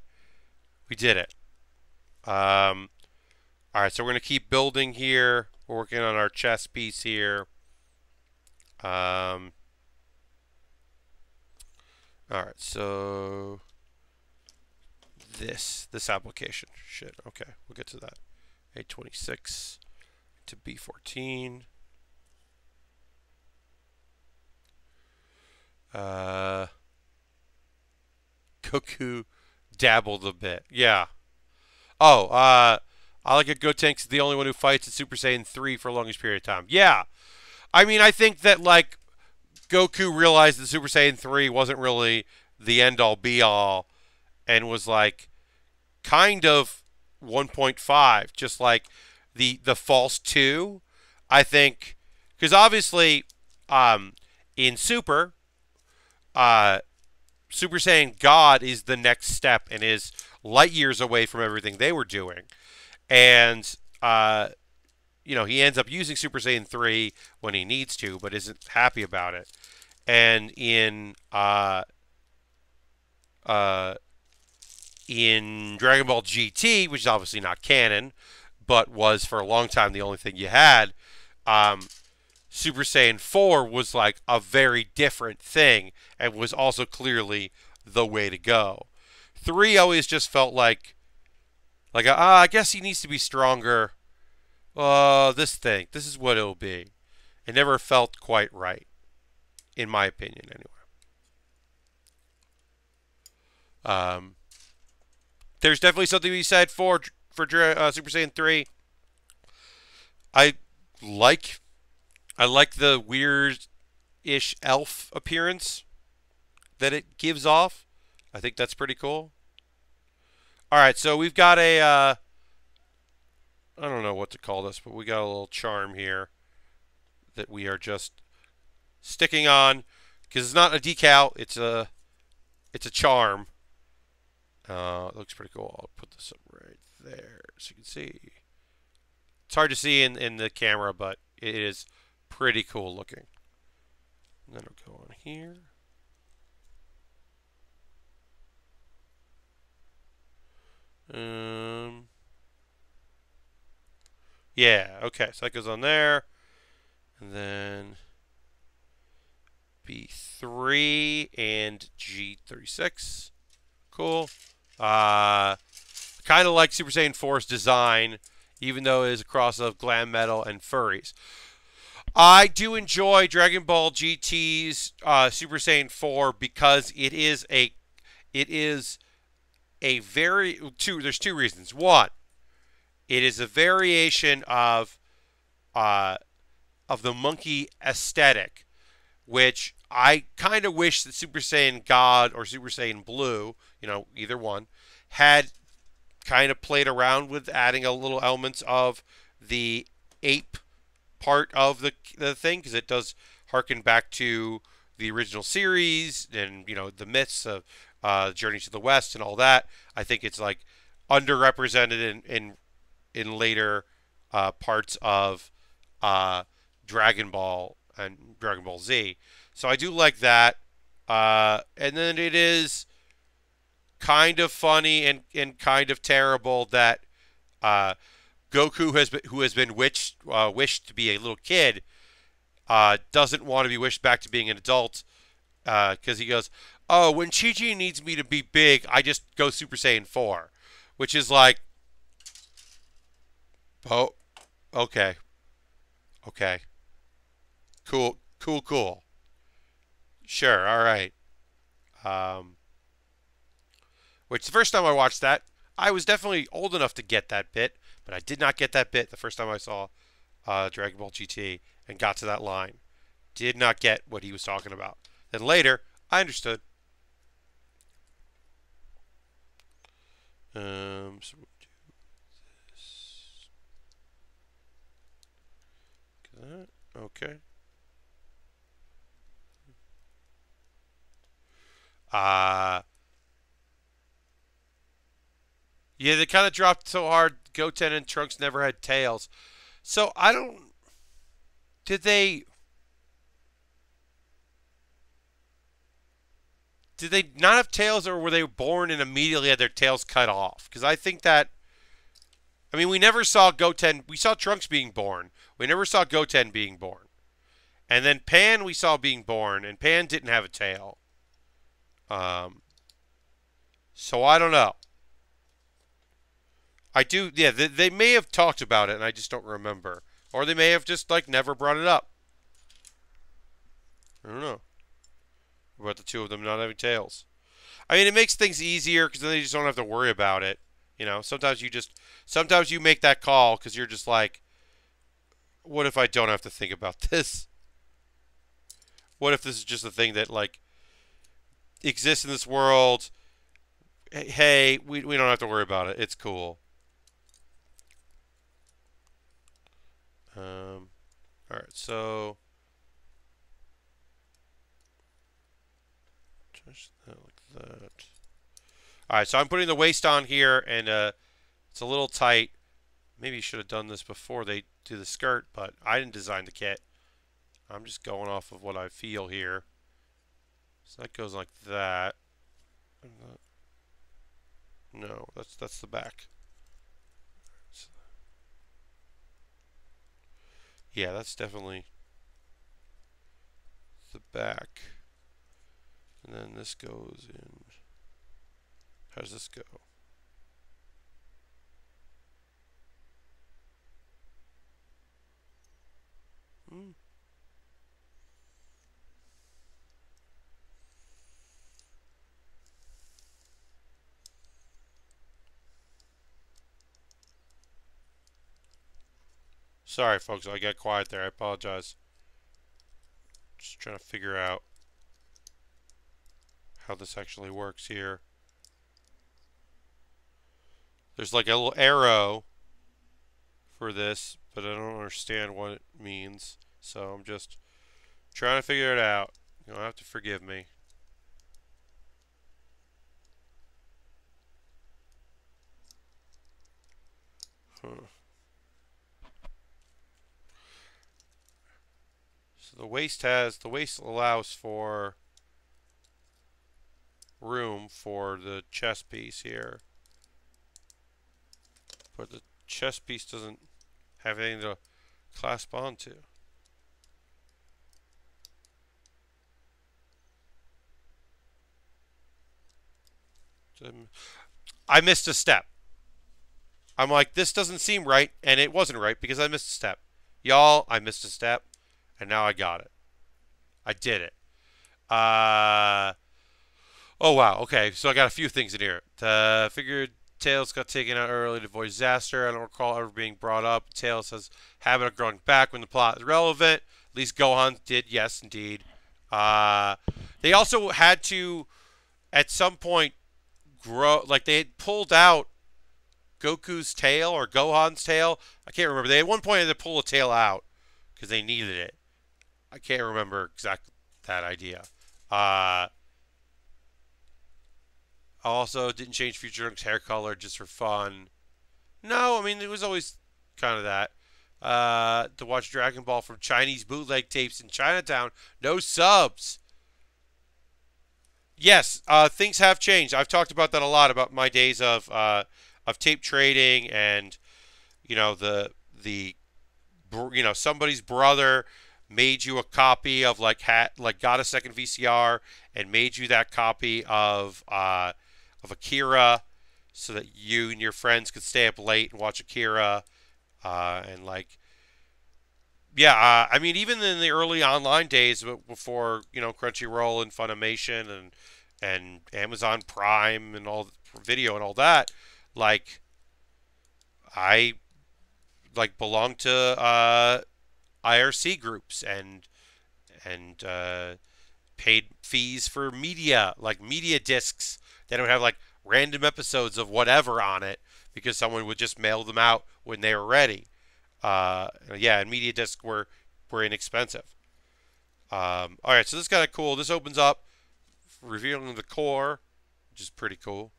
A: We did it. All right, so we're going to keep building here. We're working on our chest piece here. All right, so this application. Shit, okay, we'll get to that. A26 to B14. Goku dabbled a bit. Yeah. Oh, I like it. Gotenks is the only one who fights in Super Saiyan 3 for the longest period of time. Yeah. I mean, I think that, like, Goku realized that Super Saiyan 3 wasn't really the end-all, be-all, and was, like, kind of 1.5, just like the false 2, I think. Because obviously, in uh, Super Saiyan God is the next step and is light years away from everything they were doing. And, he ends up using Super Saiyan 3 when he needs to, but isn't happy about it. And in Dragon Ball GT, which is obviously not canon, but was for a long time the only thing you had, Super Saiyan 4 was like a very different thing and was also clearly the way to go. 3 always just felt like I guess he needs to be stronger. This is what it'll be. It never felt quite right, in my opinion, anyway. There's definitely something to be said for Super Saiyan 3. I like the weird-ish elf appearance that it gives off. I think that's pretty cool. All right, so we've got I don't know what to call this, but we got a little charm here that we are just sticking on because it's not a decal; it's a charm. It looks pretty cool. I'll put this up right there so you can see. It's hard to see in the camera, but it is pretty cool looking. And then I'll go on here. Yeah, okay, so that goes on there. And then B3 and G36. Cool. Kind of like Super Saiyan 4's design, even though it is a cross of glam metal and furries. I do enjoy Dragon Ball GT's Super Saiyan 4 because there's two reasons. One, it is a variation of the monkey aesthetic, which I kind of wish that Super Saiyan God or Super Saiyan Blue, either one, had kind of played around with adding a little elements of the ape part of the thing, because it does harken back to the original series and the myths of Journey to the West and all that. I think it's like underrepresented in later parts of Dragon Ball and Dragon Ball Z. So I do like that. And then it is kind of funny and kind of terrible that Goku who has been wished to be a little kid doesn't want to be wished back to being an adult because he goes, oh, when Chi-Chi needs me to be big, I just go Super Saiyan 4, which is like, oh, okay, cool. Sure, all right. Which the first time I watched that, I was definitely old enough to get that bit, But I did not get that bit the first time I saw Dragon Ball GT and got to that line. Did not get what he was talking about. Then later, I understood. So we'll do this. Okay. Yeah, they kind of dropped so hard. Goten and Trunks never had tails. So I don't. Did they? Did they not have tails, or were they born and immediately had their tails cut off? Because I think that. I mean, we never saw Goten. We saw Trunks being born. We never saw Goten being born. And then Pan we saw being born, and Pan didn't have a tail. Um, so I don't know. I do, yeah. They may have talked about it, and I just don't remember, or they may have just like never brought it up. I don't know about the two of them not having tails. I mean, it makes things easier because then they just don't have to worry about it. You know, sometimes you make that call because you're just like, what if I don't have to think about this? What if this is just a thing that like exists in this world? Hey, we don't have to worry about it. It's cool. All right, so touch that like that. All right, so I'm putting the waist on here, and it's a little tight. Maybe you should have done this before they do the skirt, but I didn't design the kit. I'm just going off of what I feel here. So that goes like that. No, that's the back. Yeah, that's definitely the back. And then this goes in. How does this go? Sorry, folks, I got quiet there. I apologize. Just trying to figure out how this actually works here. There's like a little arrow for this, but I don't understand what it means. So I'm just trying to figure it out. You'll have to forgive me. Huh. So the waist allows for room for the chest piece here. But the chest piece doesn't have anything to clasp onto. I missed a step. I'm like, this doesn't seem right, and it wasn't right because I missed a step. Y'all, I missed a step, and now I got it. I did it. Oh wow, okay, so I got a few things in here. Figured Tails got taken out early to avoid disaster. I don't recall ever being brought up. Tails has habit of growing back when the plot is relevant. At least Gohan did, yes, indeed. They also had to, at some point, grow, like they had pulled out Goku's tail or Gohan's tail. I can't remember. They at one point had to pull a tail out because they needed it. I can't remember exactly that idea. Also, didn't change Future Trunk's hair color just for fun. No, I mean, it was always kind of that. To watch Dragon Ball from Chinese bootleg tapes in Chinatown. No subs. Yes, things have changed. I've talked about that a lot, about my days of tape trading, and you know somebody's brother made you a copy of like got a second VCR and made you that copy of Akira, so that you and your friends could stay up late and watch Akira, and like yeah, I mean even in the early online days before Crunchyroll and Funimation and Amazon Prime and all video and all that, like I like belong to IRC groups and paid fees for media, like media discs. They don't have like random episodes of whatever on it because someone would just mail them out when they were ready. Yeah, and media discs were inexpensive. All right, so this is kind of cool. This opens up revealing the core, which is pretty cool.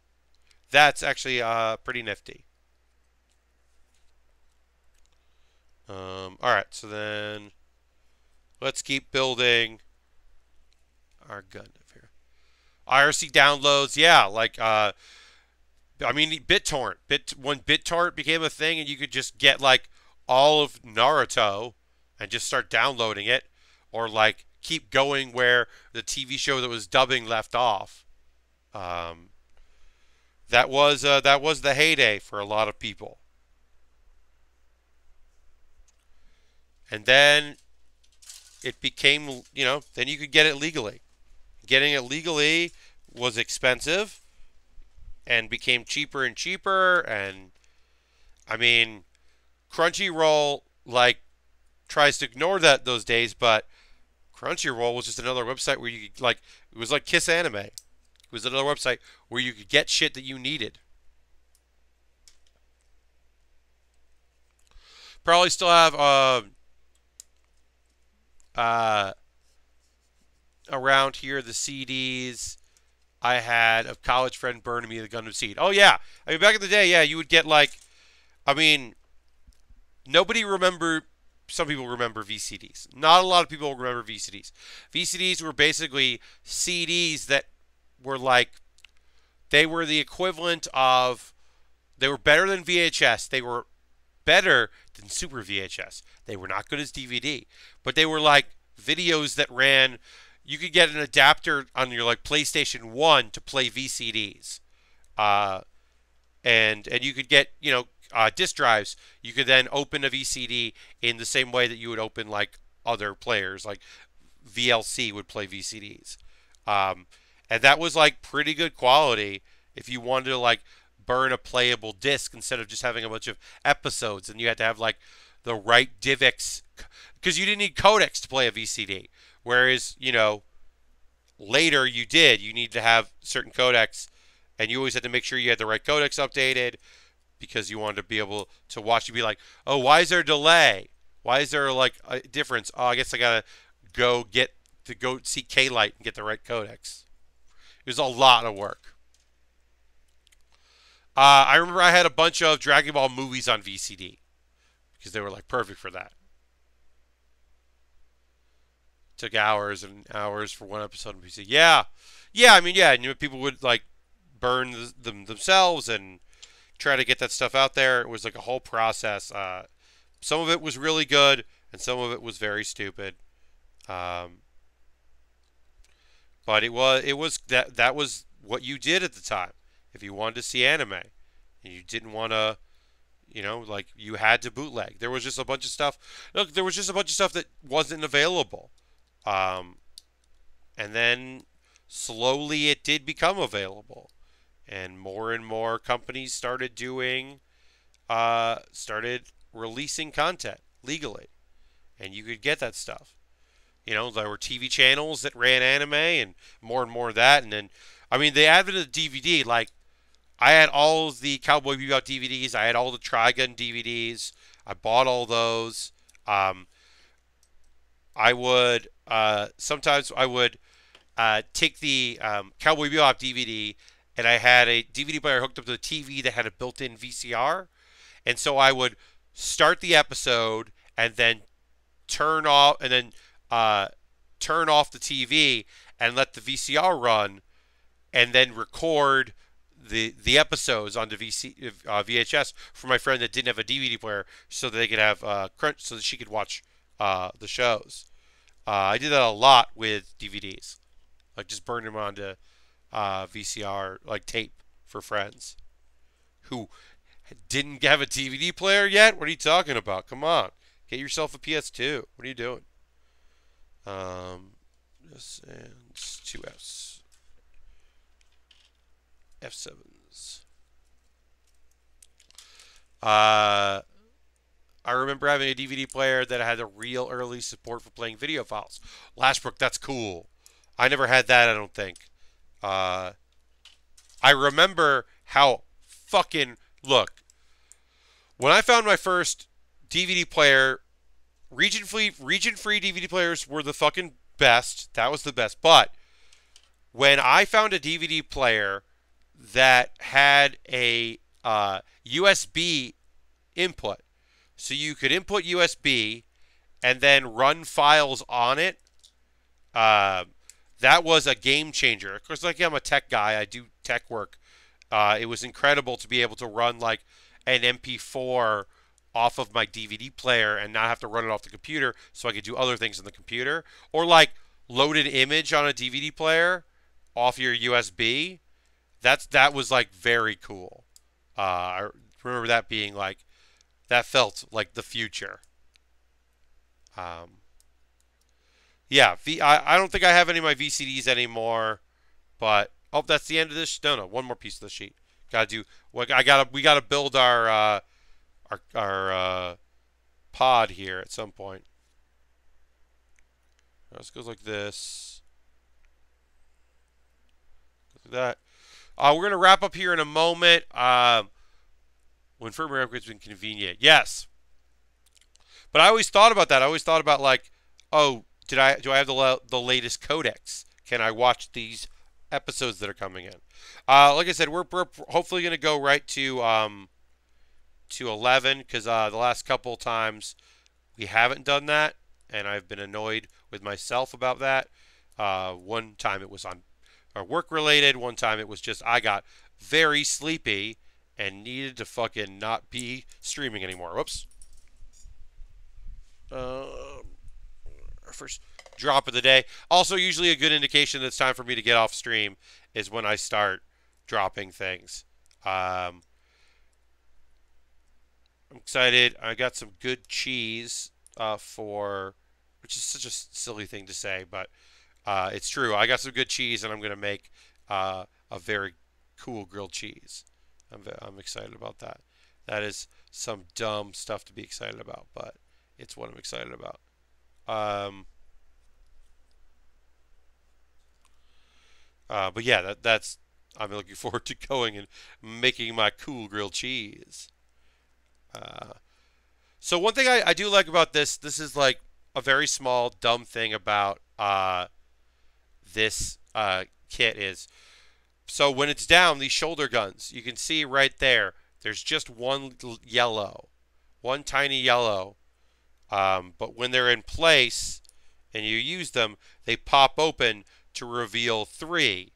A: That's actually pretty nifty. All right, so then let's keep building our Gundam here. IRC downloads, yeah, like I mean BitTorrent. When BitTorrent became a thing, and you could just get like all of Naruto and just start downloading it, or like keep going where the TV show that was dubbing left off. Um, that was the heyday for a lot of people. And then it became, then you could get it legally. Getting it legally was expensive and became cheaper and cheaper. And I mean, Crunchyroll like tries to ignore those days, but Crunchyroll was just another website where you could like it was like Kiss Anime. It was another website where you could get shit that you needed. Probably still have uh, around here the CDs I had of College Friend burning me the Gundam Seed. Oh yeah, I mean back in the day, yeah, you would get like, I mean, nobody remember. Some people remember VCDs. Not a lot of people remember VCDs. VCDs were basically CDs that were like they were the equivalent of they were better than VHS. They were better than Super VHS. They were not good as DVD, but they were like videos that ran. You could get an adapter on your like PlayStation 1 to play VCDs. Uh, and you could get disk drives. You could then open a VCD in the same way that you would open like other players, like VLC would play VCDs, and that was like pretty good quality if you wanted to like burn a playable disc instead of just having a bunch of episodes, and you had to have like the right DivX because you didn't need codecs to play a VCD, whereas later you need to have certain codecs, and you always had to make sure you had the right codecs updated because you wanted to be able to watch. You'd be like, oh, why is there a delay? Why is there like a difference? Oh, I guess I gotta go see K-Lite and get the right codecs. It was a lot of work. I remember I had a bunch of Dragon Ball movies on VCD because they were like perfect for that. Took hours and hours for one episode of VCD. Yeah, yeah. I mean, yeah. People would like burn them themselves and try to get that stuff out there. It was like a whole process. Some of it was really good, and some of it was very stupid. Um, but it was that was what you did at the time. If you wanted to see anime, and you didn't want to, like you had to bootleg. There was just a bunch of stuff. Look, there was just a bunch of stuff that wasn't available. Um, and then slowly it did become available, and more companies started releasing content legally, and you could get that stuff. There were TV channels that ran anime, and more of that, and then, I mean, the advent of the DVD, like, I had all of the Cowboy Bebop DVDs, I had all the Trigun DVDs, I bought all those. I would, sometimes I would take the Cowboy Bebop DVD, and I had a DVD player hooked up to the TV that had a built-in VCR, and so I would start the episode and then turn off and then turn off the TV and let the VCR run, and then record the episodes onto VHS for my friend that didn't have a DVD player, so that they could have crunch, so that she could watch the shows. I did that a lot with DVDs, like just burn them onto VCR like tape for friends who didn't have a DVD player yet. What are you talking about? Come on, get yourself a PS2. What are you doing? This and two F7s. I remember having a DVD player that had a real early support for playing video files. Lashbrook, that's cool. I never had that, I don't think. Uh, I remember how fucking look when I found my first DVD player. Region free DVD players were the fucking best. That was the best. But when I found a DVD player that had a USB input, so you could input USB and then run files on it, that was a game changer. Of course, like I'm a tech guy, I do tech work. It was incredible to be able to run like an MP4 off of my DVD player and not have to run it off the computer, so I could do other things on the computer, or like load an image on a DVD player off your USB. That was like very cool. I remember that being like that felt like the future. Um, yeah, I don't think I have any of my VCDs anymore, but oh, that's the end of this. No, one more piece of the sheet. Gotta do. We gotta build our pod here at some point. This goes like this. Goes like that. We're gonna wrap up here in a moment. When firmware upgrades been convenient, yes. But I always thought about that. I always thought about like, oh, do I have the latest codecs? Can I watch these episodes that are coming in? Like I said, we're hopefully gonna go right to 11 because the last couple times we haven't done that, and I've been annoyed with myself about that. One time it was on work related. One time it was just I got very sleepy and needed to fucking not be streaming anymore. Whoops. Our first drop of the day. Also, usually a good indication that it's time for me to get off stream is when I start dropping things. I'm excited. I got some good cheese which is such a silly thing to say, but it's true. I got some good cheese, and I'm going to make a very cool grilled cheese. I'm excited about that. That is some dumb stuff to be excited about, but it's what I'm excited about. But yeah, that's I'm looking forward to going and making my cool grilled cheese. So one thing I do like about this is like a very small dumb thing about this kit is, so when it's down, these shoulder guns, you can see right there, there's just one tiny yellow. But when they're in place and you use them, they pop open to reveal 3.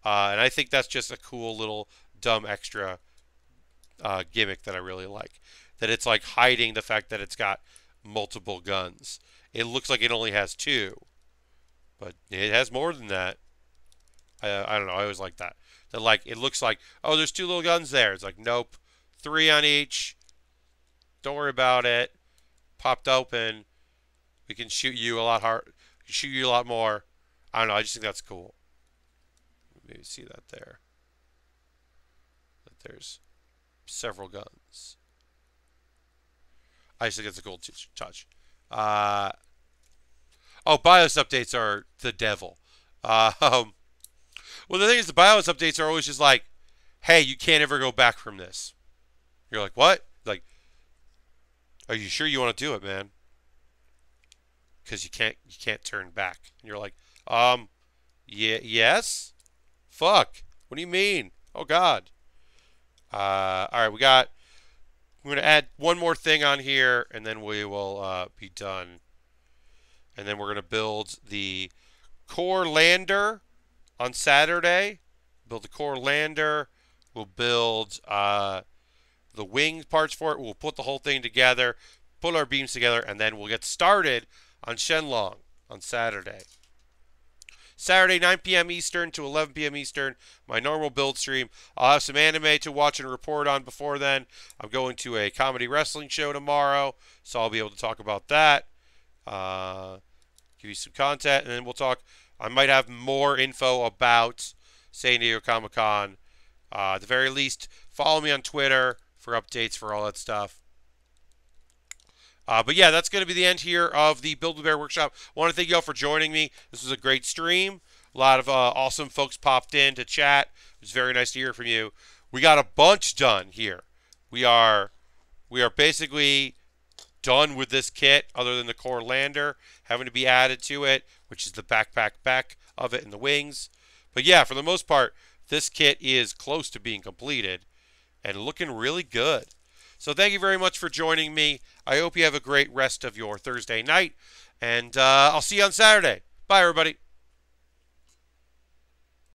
A: And I think that's just a cool little dumb extra gimmick that I really like. That it's like hiding the fact that it's got multiple guns. It looks like it only has 2, but it has more than that. I don't know. I always like that. That like it looks like, oh, there's 2 little guns there. It's like, nope, 3 on each. Don't worry about it. Popped open. We can shoot you a lot hard. Shoot you a lot more. I don't know. I just think that's cool. Maybe see that there. That there's several guns. I just think it's a cool touch. BIOS updates are the devil. Well, the thing is, the BIOS updates are always just like, hey, you can't ever go back from this. You're like, what? Like, are you sure you want to do it, man? Because you can't turn back. And you're like, yeah, yes? Fuck. What do you mean? Oh, God. All right, we're going to add one more thing on here, and then we will be done. And then we're going to build the core lander on Saturday. Build the core lander. We'll build the wing parts for it. We'll put the whole thing together, put our beams together, and then we'll get started on Shenlong on Saturday. Saturday, 9 p.m. Eastern to 11 p.m. Eastern, my normal build stream. I'll have some anime to watch and report on before then. I'm going to a comedy wrestling show tomorrow, so I'll be able to talk about that. Give you some content, and then we'll talk. I might have more info about San Diego Comic-Con. At the very least, follow me on Twitter for updates for all that stuff. But yeah, that's going to be the end here of the Build with Baer Workshop. I want to thank you all for joining me. This was a great stream. A lot of awesome folks popped in to chat. It was very nice to hear from you. We got a bunch done here. We are basically done with this kit, other than the core lander having to be added to it, which is the back of it and the wings. But yeah, for the most part, this kit is close to being completed and looking really good. So thank you very much for joining me. I hope you have a great rest of your Thursday night, and I'll see you on Saturday. Bye, everybody.